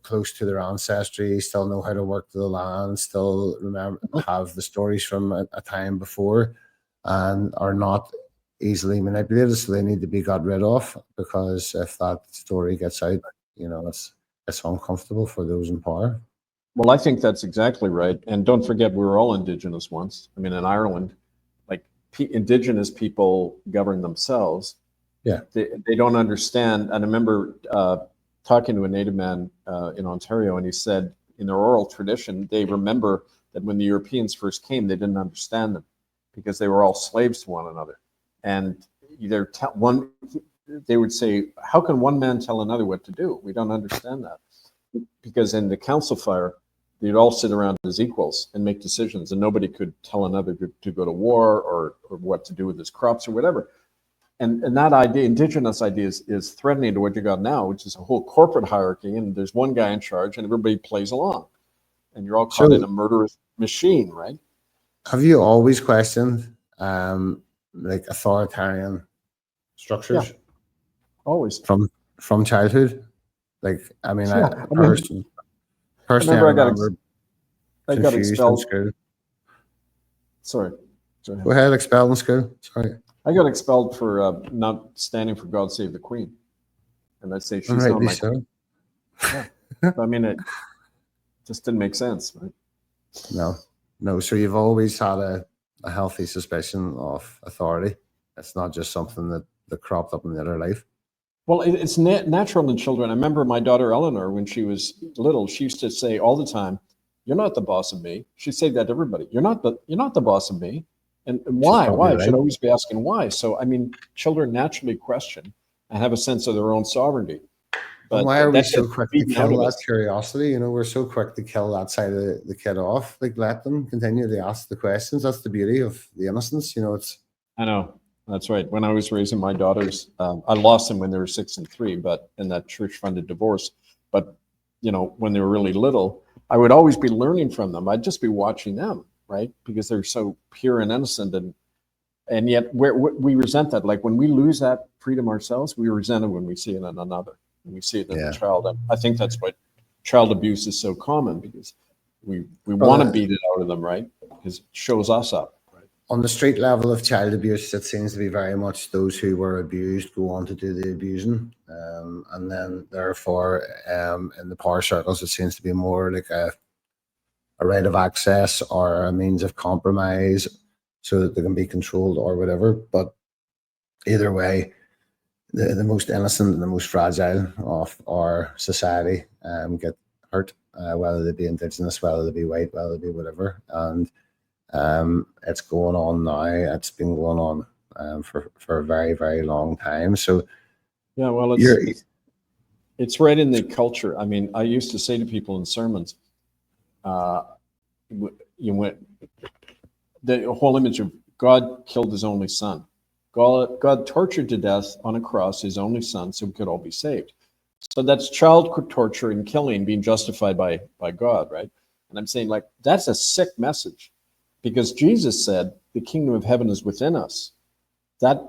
close to their ancestry, still know how to work the land, still have the stories from a time before, and are not easily manipulated. So they need to be got rid of, because if that story gets out, it's uncomfortable for those in power. Well, I think that's exactly right. And don't forget, we were all indigenous once. I mean, in Ireland, like indigenous people govern themselves. Yeah. They don't understand. And I remember talking to a native man in Ontario, and he said in their oral tradition, they remember that when the Europeans first came, they didn't understand them because they were all slaves to one another. And they would say, how can one man tell another what to do? We don't understand that. Because in the council fire, they'd all sit around as equals and make decisions, and nobody could tell another to go to war or what to do with his crops or whatever. And that idea, indigenous idea, is threatening to what you got now, which is a whole corporate hierarchy, and there's one guy in charge and everybody plays along. And you're all caught in a murderous machine, right? Have you always questioned like authoritarian structures? Yeah, always. From childhood? Like, I mean, personally, I remember I got expelled. School. Sorry. Go ahead, expelled in school. Sorry. I got expelled for not standing for God Save the Queen. And I'd say she's not my queen. Yeah. I mean, it just didn't make sense, right? No. So you've always had a healthy suspicion of authority. It's not just something that cropped up in later life. Well, it's natural in children. I remember my daughter Eleanor, when she was little, she used to say all the time, "You're not the boss of me." She'd say that to everybody. You're not the boss of me. And why? Why? Right. Should always be asking why. So, I mean, children naturally question and have a sense of their own sovereignty. But why are we so quick to kill that curiosity? You know, we're so quick to kill that side of the kid off. Like, let them continue to ask the questions. That's the beauty of the innocence. You know, I know. That's right. When I was raising my daughters, I lost them when they were 6 and 3, but in that church-funded divorce. But, you know, when they were really little, I would always be learning from them. I'd just be watching them, right? Because they're so pure and innocent. And yet we resent that. Like when we lose that freedom ourselves, we resent it when we see it in another. When we see it in a child. And I think that's why child abuse is so common, because we want to beat it out of them, right? Because it shows us up. On the street level of child abuse, it seems to be very much those who were abused go on to do the abusing. And then therefore, in the power circles, it seems to be more like a right of access or a means of compromise so that they can be controlled or whatever. But either way, the most innocent and the most fragile of our society get hurt, whether they be Indigenous, whether they be white, whether they be whatever. And it's going on now. It's been going on for a very, very long time. So yeah, well, it's right in the culture. I mean, I used to say to people in sermons, the whole image of God killed his only son. God tortured to death on a cross his only son so we could all be saved. So that's child torture and killing being justified by God, right? And I'm saying, like, that's a sick message. Because Jesus said, the kingdom of heaven is within us. That's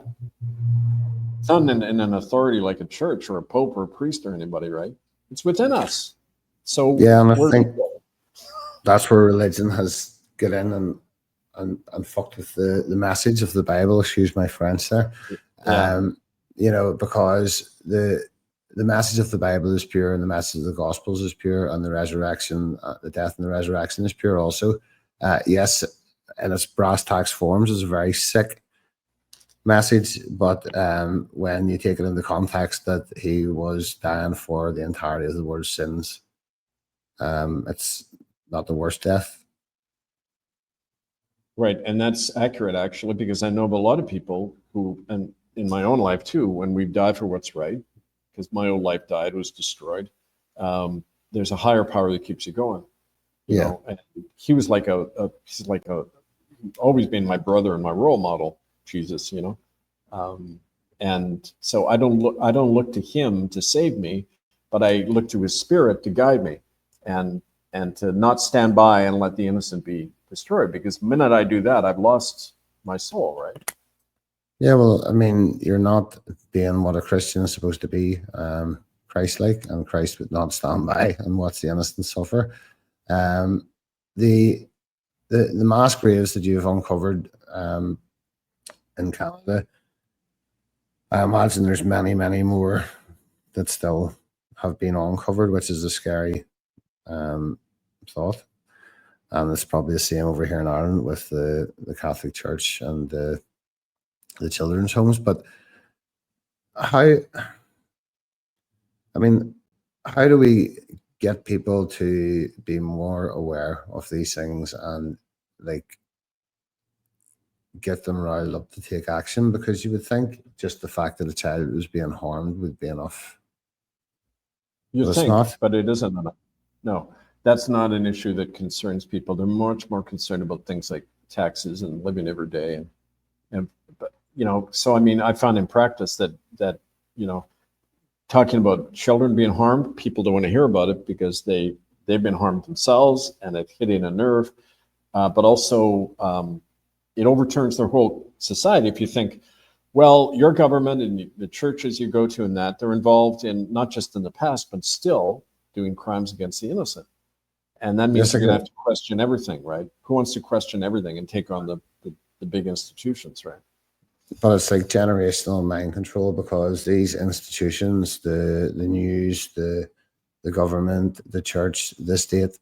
not in an authority like a church or a pope or a priest or anybody, right? It's within us. So yeah, and I think that's where religion has got in and fucked with the message of the Bible. Excuse my French there. Yeah. You know, because the message of the Bible is pure, and the message of the Gospels is pure, and the resurrection, the death and the resurrection is pure also. Yes, in its brass tacks forms is a very sick message, but when you take it in the context that he was dying for the entirety of the world's sins, it's not the worst death. Right, and that's accurate actually, because I know of a lot of people who, and in my own life too, when we die for what's right, because my old life died, was destroyed, there's a higher power that keeps you going. You know, and he was like he's like always been my brother and my role model, Jesus, you know. And so I don't look to him to save me, but I look to his spirit to guide me and to not stand by and let the innocent be destroyed, because the minute I do that, I've lost my soul, right? Yeah, well, I mean, you're not being what a Christian is supposed to be, Christ-like, and Christ would not stand by and watch the innocent suffer. The mass graves that you've uncovered in Canada, I imagine there's many, many more that still have been uncovered, which is a scary thought. And it's probably the same over here in Ireland with the Catholic Church and the children's homes. But how do we get people to be more aware of these things and like get them riled up to take action? Because you would think just the fact that a child was being harmed would be enough. You think, but it isn't enough. No, that's not an issue that concerns people. They're much more concerned about things like taxes and living every day. And but, you know, so I mean, I found in practice that you know, talking about children being harmed, people don't want to hear about it because they've been harmed themselves and it's hitting a nerve. But also, it overturns their whole society. If you think, well, your government and the churches you go to and that, they're involved in not just in the past, but still doing crimes against the innocent. And that means you're going to have to question everything, right? Who wants to question everything and take on the the big institutions, right? But it's like generational mind control, because these institutions, the news, the government, the church, the state,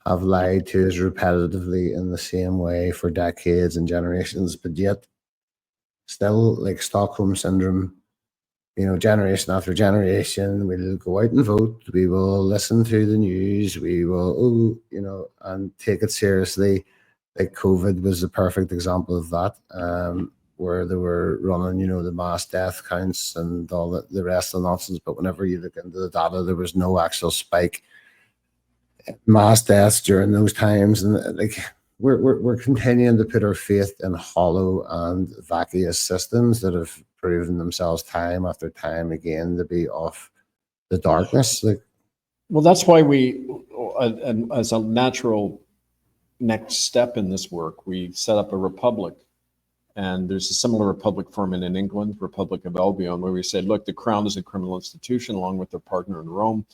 have lied to us repetitively in the same way for decades and generations, but yet still, like Stockholm syndrome, generation after generation, we'll go out and vote, we will listen to the news, we will, and take it seriously. Like COVID was the perfect example of that, where they were running, the mass death counts and all the rest of the nonsense. But whenever you look into the data, there was no actual spike in mass deaths during those times. And like, we're continuing to put our faith in hollow and vacuous systems that have proven themselves time after time again to be of the darkness. Like, well, that's why we, as a natural next step in this work, we set up a republic. And there's a similar republic forming in England, Republic of Albion, where we said, look, the crown is a criminal institution along with their partner in Rome.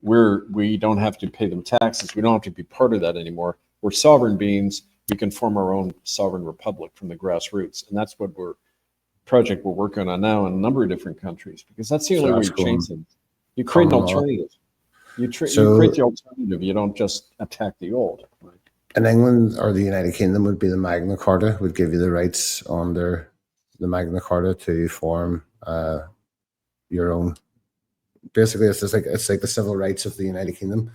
We don't have to pay them taxes. We don't have to be part of that anymore. We're sovereign beings. We can form our own sovereign republic from the grassroots. And that's what project we're working on now in a number of different countries, because that's the only way you change things. You create an alternative. You create the alternative. You don't just attack the old. Right? In England or the United Kingdom would be the Magna Carta, would give you the rights under the Magna Carta to form your own. Basically, it's like the civil rights of the United Kingdom.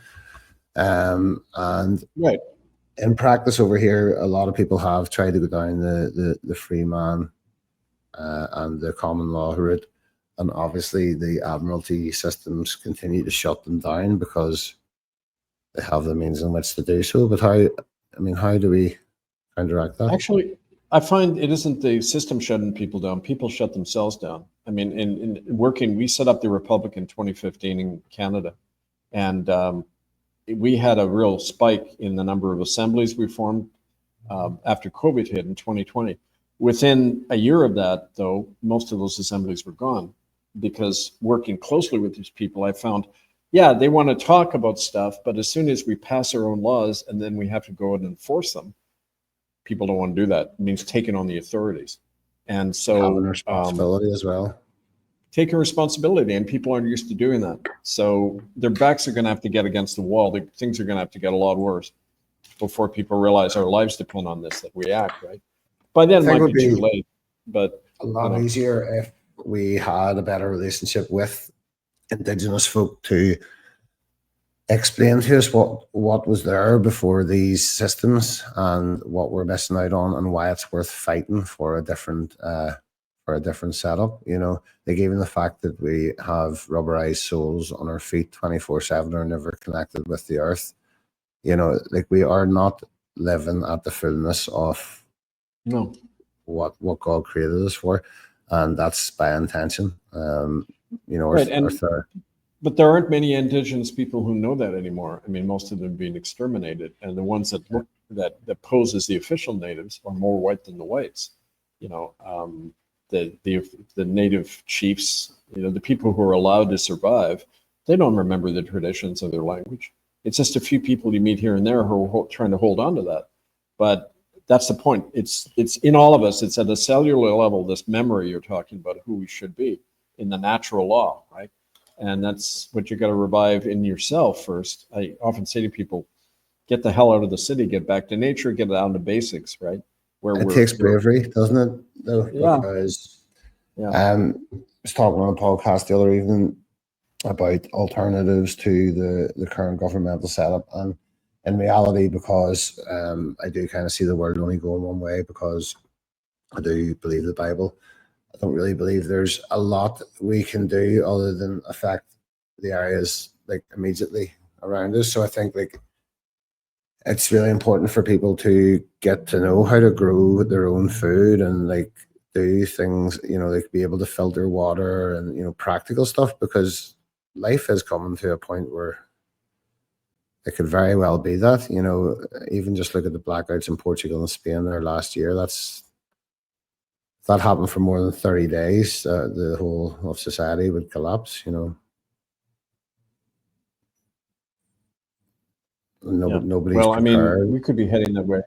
And right. In practice over here, a lot of people have tried to go down the free man and the common law route. And obviously the admiralty systems continue to shut them down because they have the means in which to do so. But how do we counteract that? Actually, I find it isn't the system shutting people down. People shut themselves down. I mean, in working, we set up the Republic in 2015 in Canada. And we had a real spike in the number of assemblies we formed after COVID hit in 2020. Within a year of that, though, most of those assemblies were gone, because working closely with these people, I found, yeah, they want to talk about stuff, but as soon as we pass our own laws and then we have to go out and enforce them, people don't want to do that. It means taking on the authorities. And so having responsibility as well. Taking responsibility, and people aren't used to doing that. So their backs are going to have to get against the wall. Things are going to have to get a lot worse before people realize our lives depend on this, that we act, right? By then it might be too late. But a lot easier if we had a better relationship with Indigenous folk to explain to us what was there before these systems and what we're missing out on, and why it's worth fighting for a different setup. Like even the fact that we have rubberized soles on our feet 24/7 are never connected with the earth. Like we are not living at the fullness of what God created us for, and that's by intention. Right, but there aren't many Indigenous people who know that anymore. I mean, most of them being exterminated, and the ones that look that pose as the official natives are more white than the whites. The native chiefs, the people who are allowed to survive, they don't remember the traditions of their language. It's just a few people you meet here and there who are trying to hold on to that. But that's the point. It's in all of us. It's at a cellular level, this memory you're talking about, who we should be in the natural law, right? And that's what you got to revive in yourself first. I often say to people, get the hell out of the city, get back to nature, get down to basics, right? It takes bravery, doesn't it? Though, yeah. Because I was talking on a podcast the other evening about alternatives to the current governmental setup, and in reality, because I do kind of see the world only going one way, because I do believe the Bible, I don't really believe there's a lot we can do other than affect the areas like immediately around us. So I think like it's really important for people to get to know how to grow their own food and like do things, like be able to filter water and, practical stuff, because life is coming to a point where it could very well be that, even just look at the blackouts in Portugal and Spain there last year. That happened for more than 30 days. The whole of society would collapse, Nobody. Well, I mean, we could be heading that way.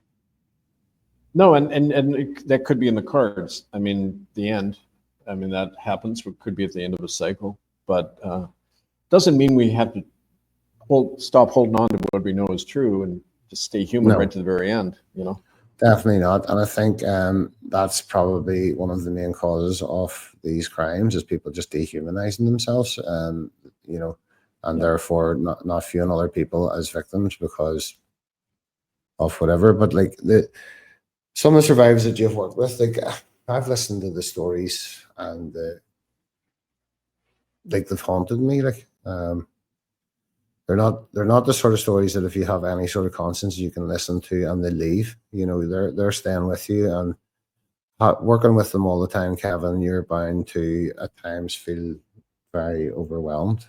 No, that could be in the cards. I mean, the end. I mean, that happens. It could be at the end of a cycle, but doesn't mean we have to stop holding on to what we know is true and just stay human right No, to the very end. You know. definitely not. And I think that's probably one of the main causes of these crimes is people just dehumanizing themselves, you know, and Yeah. therefore not viewing other people as victims because of whatever. But like some of the survivors that you've worked with, like I've listened to the stories and like they've haunted me. Like they're not the sort of stories that if you have any sort of conscience you can listen to and they leave. You know, they're staying with you and working with them all the time, Kevin. You're bound to at times feel very overwhelmed.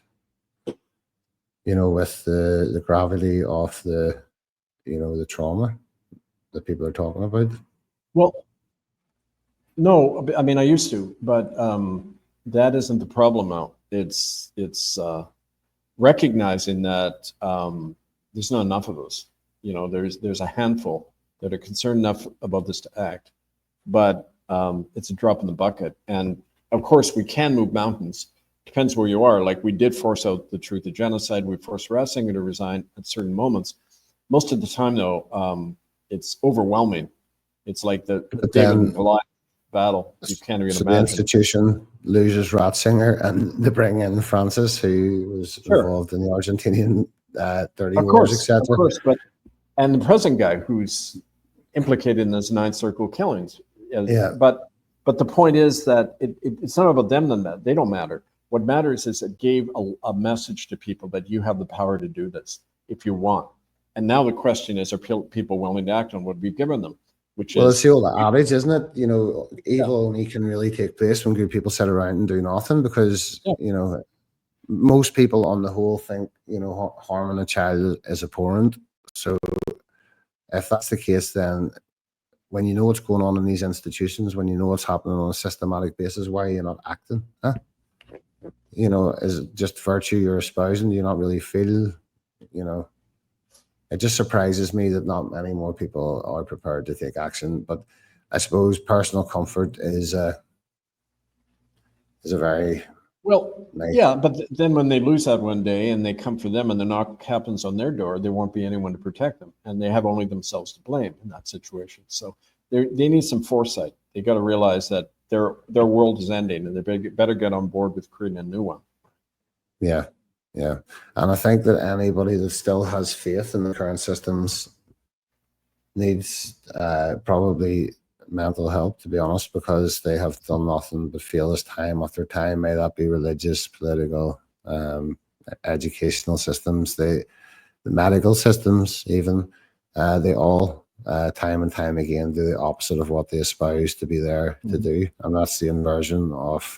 You know, with the gravity of the trauma that people are talking about. Well, no, I mean I used to, but that isn't the problem now. It's recognizing that there's not enough of us. You know, there's a handful that are concerned enough about this to act, but it's a drop in the bucket. And of course, we can move mountains. Depends where you are. Like we did force out the truth of genocide. We forced Ratzinger to resign at certain moments. Most of the time, though, it's overwhelming. It's like the But David and then Goliath battle. You can't even so the imagine. institution loses Ratzinger and they bring in Francis, who was Sure. involved in the Argentinian dirty Of wars, course, etc. of course, but and the present guy who's implicated in those Ninth Circle killings. Yeah. But the point is that it's not about them. That they don't matter. What matters is it gave a message to people that you have the power to do this if you want. And now the question is, are people willing to act on what we've given them? Which Well, is, it's the old adage, isn't it? You know, yeah, evil only can really take place when good people sit around and do nothing because, yeah, you know, most people on the whole think, you know, harming a child is abhorrent. So if that's the case, then when you know what's going on in these institutions, when you know what's happening on a systematic basis, why are you not acting? Huh? You know, is it just virtue you're espousing? Do you not really feel, you know? It just surprises me that not many more people are prepared to take action. But I suppose personal comfort is a very well, nice. yeah. But then when they lose that one day and they come for them and the knock happens on their door, there won't be anyone to protect them, and they have only themselves to blame in that situation. So they need some foresight. They got to realize that their world is ending, and they better get on board with creating a new one. Yeah, yeah. And I think that anybody that still has faith in the current systems needs probably mental help, to be honest, because they have done nothing but fail us time after time. May that be religious, political, educational systems, the medical systems, even they all time and time again do the opposite of what they espouse to be there to do, and that's the inversion of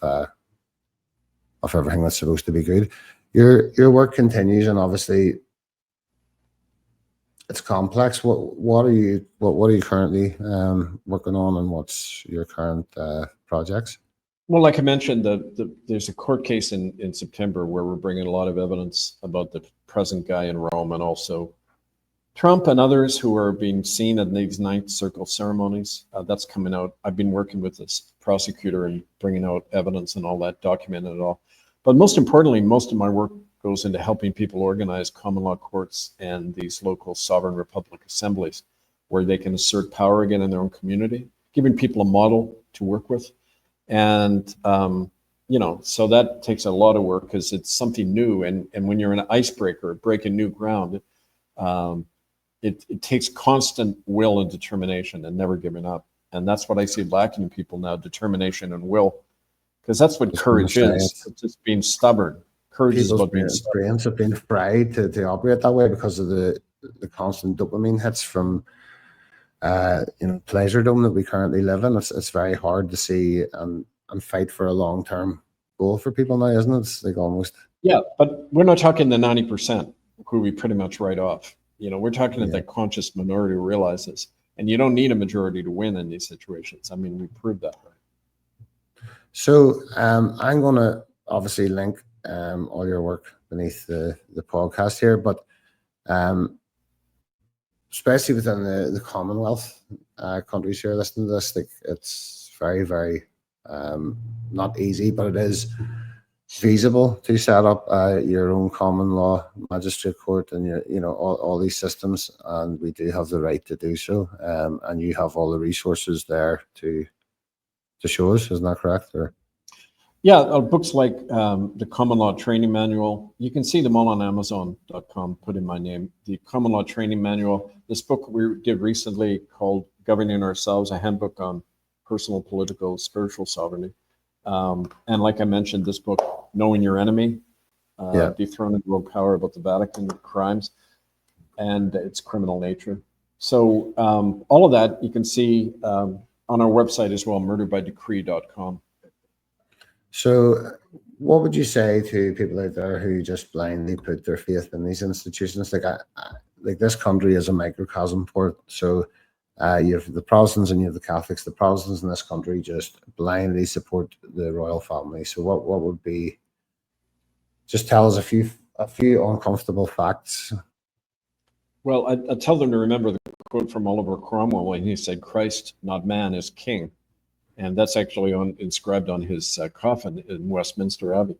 everything that's supposed to be good. Your work continues, and obviously it's complex. What are you currently working on, and what's your current projects? Well, like I mentioned, there's a court case in September where we're bringing a lot of evidence about the present guy in Rome and also Trump and others who are being seen at these Ninth Circle ceremonies. That's coming out. I've been working with this prosecutor and bringing out evidence and all that, documenting it all. But most importantly, most of my work goes into helping people organize common law courts and these local sovereign republic assemblies where they can assert power again in their own community, giving people a model to work with. And, so that takes a lot of work because it's something new. And when you're an icebreaker, breaking new ground, it takes constant will and determination and never giving up. And that's what I see lacking in people now, determination and will, because that's what courage is. It's just being stubborn. Courage is about being stubborn. Brains have been fried to operate that way because of the constant dopamine hits from pleasure dome that we currently live in. It's very hard to see and fight for a long-term goal for people now, isn't it? It's like almost. Yeah, but we're not talking the 90% who we pretty much write off. We're talking at that conscious minority who realizes, and you don't need a majority to win in these situations. I mean, we proved that, right? So I'm going to obviously link all your work beneath the podcast here, but especially within the Commonwealth countries here listening to this, like it's very, very not easy, but it is feasible to set up your own common law magistrate court and all these systems, and we do have the right to do so. And you have all the resources there to show us, isn't that correct? Or Yeah, books like the Common Law Training Manual. You can see them all on Amazon.com. Put in my name, the Common Law Training Manual. This book we did recently called Governing Ourselves, a handbook on personal, political, spiritual sovereignty. And like I mentioned, this book, Knowing Your Enemy, Dethroning World Power, about the Vatican crimes and its criminal nature. So all of that you can see on our website as well, murderbydecree.com. So what would you say to people out there who just blindly put their faith in these institutions? Like this country is a microcosm for it. So you have the Protestants and you have the Catholics. The Protestants in this country just blindly support the royal family. So what would be, just tell us a few uncomfortable facts. Well, I tell them to remember the quote from Oliver Cromwell when he said, "Christ, not man, is king." And that's actually inscribed on his coffin in Westminster Abbey,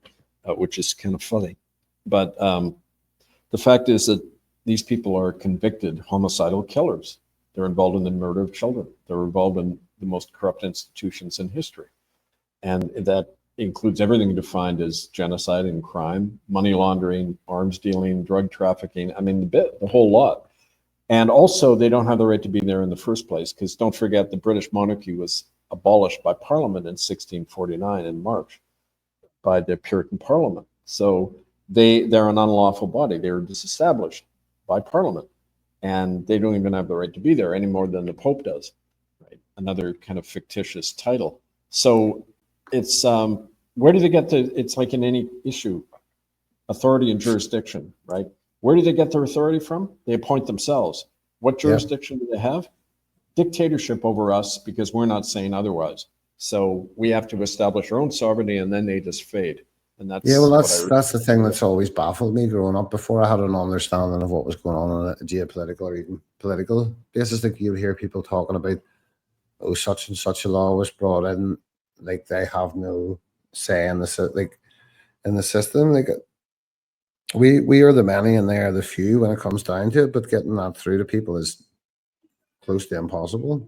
which is kind of funny. But the fact is that these people are convicted homicidal killers. They're involved in the murder of children. They're involved in the most corrupt institutions in history. And that includes everything defined as genocide and crime, money laundering, arms dealing, drug trafficking. I mean, the whole lot. And also, they don't have the right to be there in the first place, because don't forget, the British monarchy was abolished by Parliament in 1649 in March by the Puritan Parliament. So they're an unlawful body. They were disestablished by Parliament, and they don't even have the right to be there any more than the Pope does. Right? Another kind of fictitious title. So it's where do they get it's like in any issue, authority and jurisdiction, right? Where do they get their authority from? They appoint themselves. What jurisdiction do they have? Dictatorship over us, because we're not saying otherwise. So we have to establish our own sovereignty, and then they just fade. And that's that's the thing that's always baffled me growing up. Before I had an understanding of what was going on a geopolitical or even political basis, like you hear people talking about, oh, such and such a law was brought in, like they have no say in in the system. Like we are the many and they are the few when it comes down to it, but getting that through to people is close to impossible.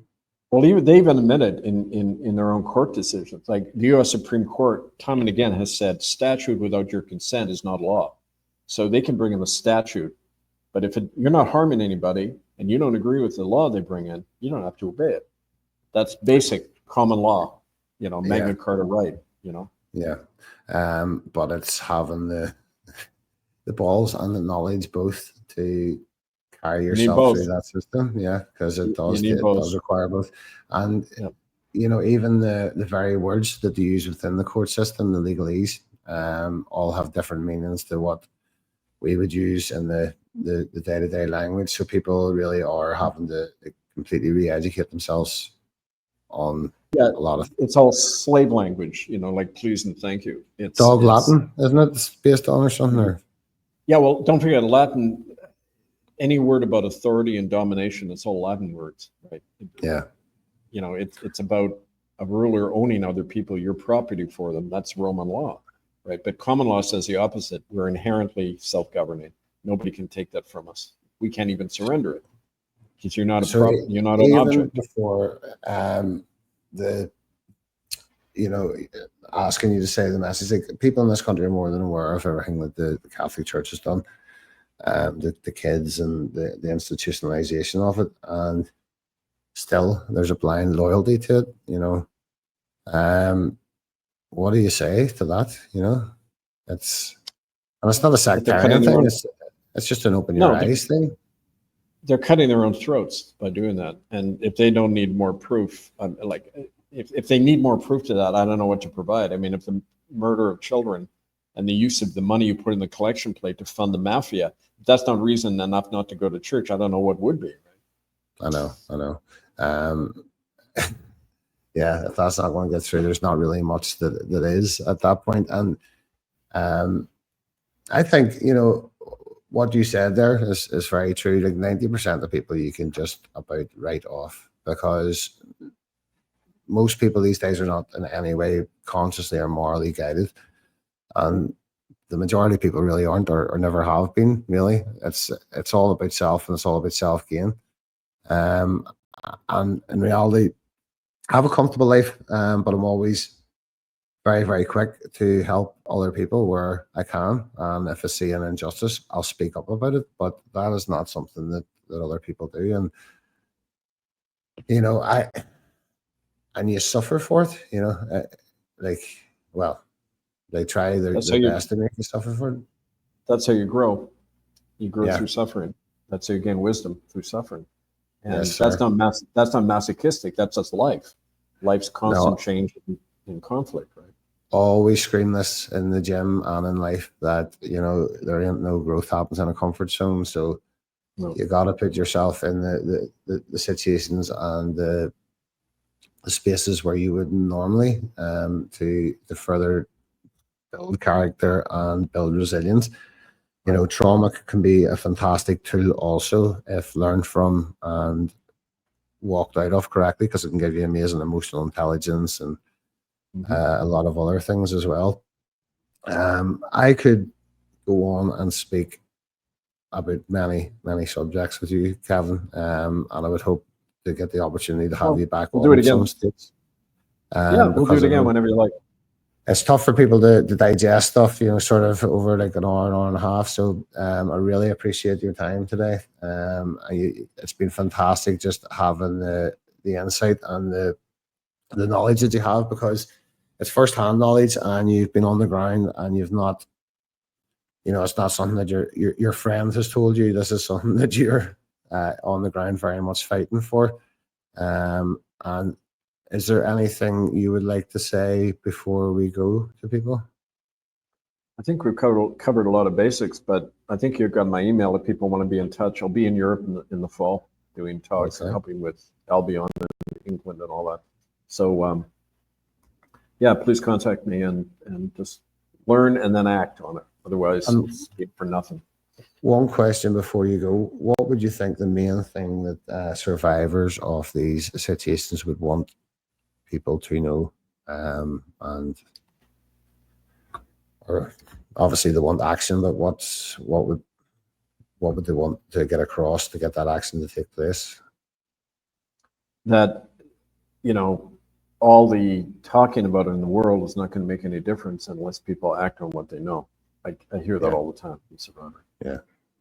Well, they even admitted in their own court decisions, like the U.S. Supreme Court time and again has said statute without your consent is not law. So they can bring in a statute, but if you're not harming anybody and you don't agree with the law they bring in, you don't have to obey it. That's basic common law, Magna Carta right, Yeah. But it's having the balls and the knowledge both to carry yourself through that system. Yeah, because it does require both. And even the very words that they use within the court system, the legalese, all have different meanings to what we would use in the day-to-day language. So people really are having to completely re-educate themselves on a lot of. It's all slave language, like please and thank you. It's Latin, isn't it? It's based on or something. Or? Yeah, well, don't forget Latin. Any word about authority and domination, it's all Latin words, right? Yeah. It's about a ruler owning other people, your property for them. That's Roman law, right? But common law says the opposite. We're inherently self-governing. Nobody can take that from us. We can't even surrender it because you're not you're not an object. Before asking you to say the message, like people in this country are more than aware of everything that the Catholic Church has done. The kids and the institutionalization of it, and still there's a blind loyalty to it. What do you say to that? It's not a sectarian thing. It's just an open your eyes thing. They're cutting their own throats by doing that. And if they don't need more proof, if they need more proof to that, I don't know what to provide. I mean, if the murder of children and the use of the money you put in the collection plate to fund the mafia, if that's not reason enough not to go to church, I don't know what would be. Right? I know. Yeah, if that's not going to get through, there's not really much that is at that point. And I think, what you said there is very true. Like 90% of people you can just about write off, because most people these days are not in any way consciously or morally guided. And the majority of people really aren't, or never have been, really. It's all about self, and it's all about self-gain. And in reality, I have a comfortable life, but I'm always very, very quick to help other people where I can. And if I see an injustice, I'll speak up about it. But that is not something that other people do. And, you know, and you suffer for it, you know, like, well, they try their best to make you suffer for it. That's how you grow. You grow Yeah. through suffering. That's how you gain wisdom, through suffering. And Yes, that's sir. not masochistic. That's just life. Life's constant No. change and conflict, right? Always scream this in the gym and in life, that, you know, there ain't no growth happens in a comfort zone. So No. you got to put yourself in the situations and the spaces where you would normally, to further build character and build resilience. You know, trauma can be a fantastic tool also, if learned from and walked out of correctly, because it can give you amazing emotional intelligence and a lot of other things as well. I could go on and speak about many, many subjects with you, Kevin, and I would hope to get the opportunity to have you back we'll on do it at some again. stage. Yeah, we'll do Because it I again know whenever you like. it's tough for people to digest stuff, you know, sort of over like an hour and a half. So I really appreciate your time today. It's been fantastic just having the insight and the knowledge that you have, because it's first-hand knowledge, and you've been on the ground, and you've not, you know, it's not something that your friend has told you. This is something that you're on the ground very much fighting for. And is there anything you would like to say before we go to people? I think we've covered a lot of basics, but I think you've got my email if people want to be in touch. I'll be in Europe in the fall doing talks and helping with Albion and England and all that. So yeah, please contact me and just learn and then act on it. Otherwise, it's good for nothing. One question before you go: what would you think the main thing that survivors of these situations would want people to know? Or obviously they want action, but what would they want to get across to get that action to take place? That, you know, all the talking about it in the world is not going to make any difference unless people act on what they know. I hear that all the time from survivors.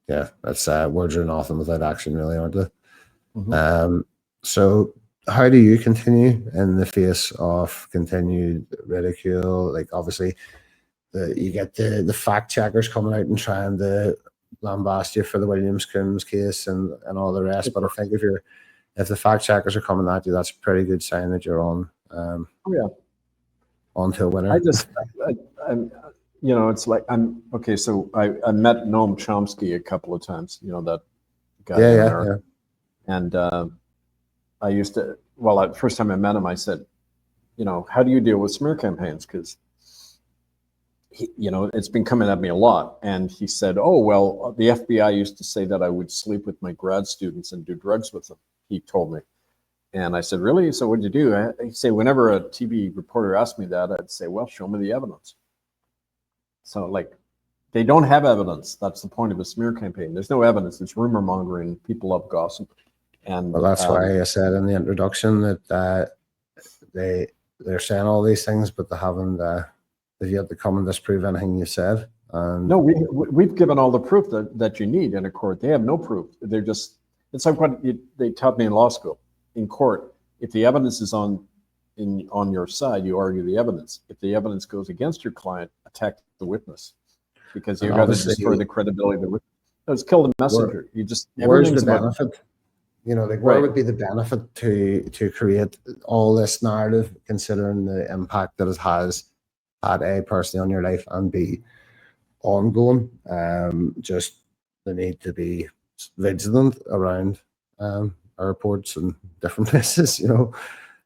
Yeah, that's words are nothing without action, really, aren't they? So how do you continue in the face of continued ridicule? Like, obviously you get the fact checkers coming out and trying to lambast you for the Williams Coombs case and all the rest. But I think if the fact checkers are coming at you, that's a pretty good sign that you're on onto a winner. I'm you know, it's like okay. So I met Noam Chomsky a couple of times. You know, that guy in America. And I used to, well, the first time I met him, I said, you know, how do you deal with smear campaigns? Because you know, it's been coming at me a lot. And he said, oh, well, the FBI used to say that I would sleep with my grad students and do drugs with them, he told me. And I said, really? So what'd you do? He'd say, whenever a TV reporter asked me that, I'd say, well, show me the evidence. So, like, they don't have evidence. That's the point of a smear campaign. There's no evidence. It's rumor mongering. People love gossip. And well, that's why I said in the introduction that they're saying all these things, but they haven't they've yet to come and disprove anything you said. And no, we've given all the proof that you need in a court. They have no proof. They're just, it's like what they taught me in law school. In court, if the evidence is on your side, you argue the evidence. If the evidence goes against your client, attack the witness, because you've got to destroy the credibility of the witness. No, it's kill the messenger. You just, where's the benefit? You know, like, where would be the benefit to create all this narrative, considering the impact that it has had, A, personally on your life, and B, ongoing? Just the need to be vigilant around airports and different places, you know.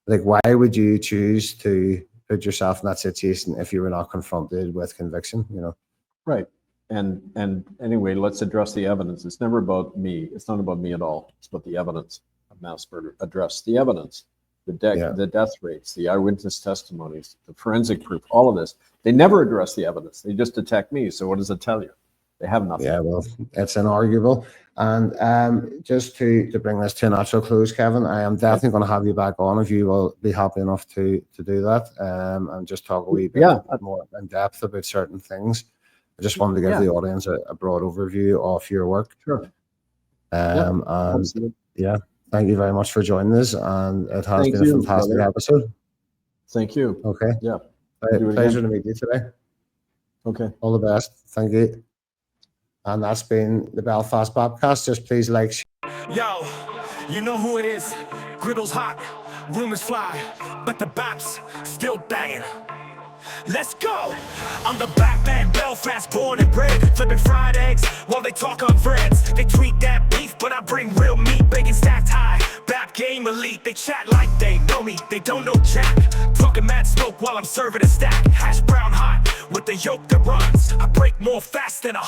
Like, why would you choose to put yourself in that situation if you were not confronted with conviction, you know? Right. And anyway, let's address the evidence. It's never about me. It's not about me at all. It's about the evidence of mass murder. Address the evidence, the death rates, the eyewitness testimonies, the forensic proof, all of this. They never address the evidence. They just attack me. So what does it tell you? They have nothing. Yeah, well, it's inarguable. And just to bring this to a natural close, Kevin, I am definitely going to have you back on if you will be happy enough to do that, and just talk a wee bit more in depth about certain things. I just wanted to give the audience a broad overview of your work. Sure. And yeah, thank you very much for joining us, and it has been a fantastic episode. Thank you. Okay. Yeah. Pleasure to meet you today. Okay. All the best. Thank you. And that's been the Belfast Bapcast. Just please like. Yo, you know who it is. Griddle's hot, rumors fly, but the Baps still banging. Let's go! I'm the black man, Belfast, born and bred, flipping fried eggs while they talk on threads. They tweet that beef, but I bring real meat, bacon stacked high. Bap game elite, they chat like they know me, they don't know jack. Talking mad smoke while I'm serving a stack. Hash brown hot with the yolk that runs. I break more fast than a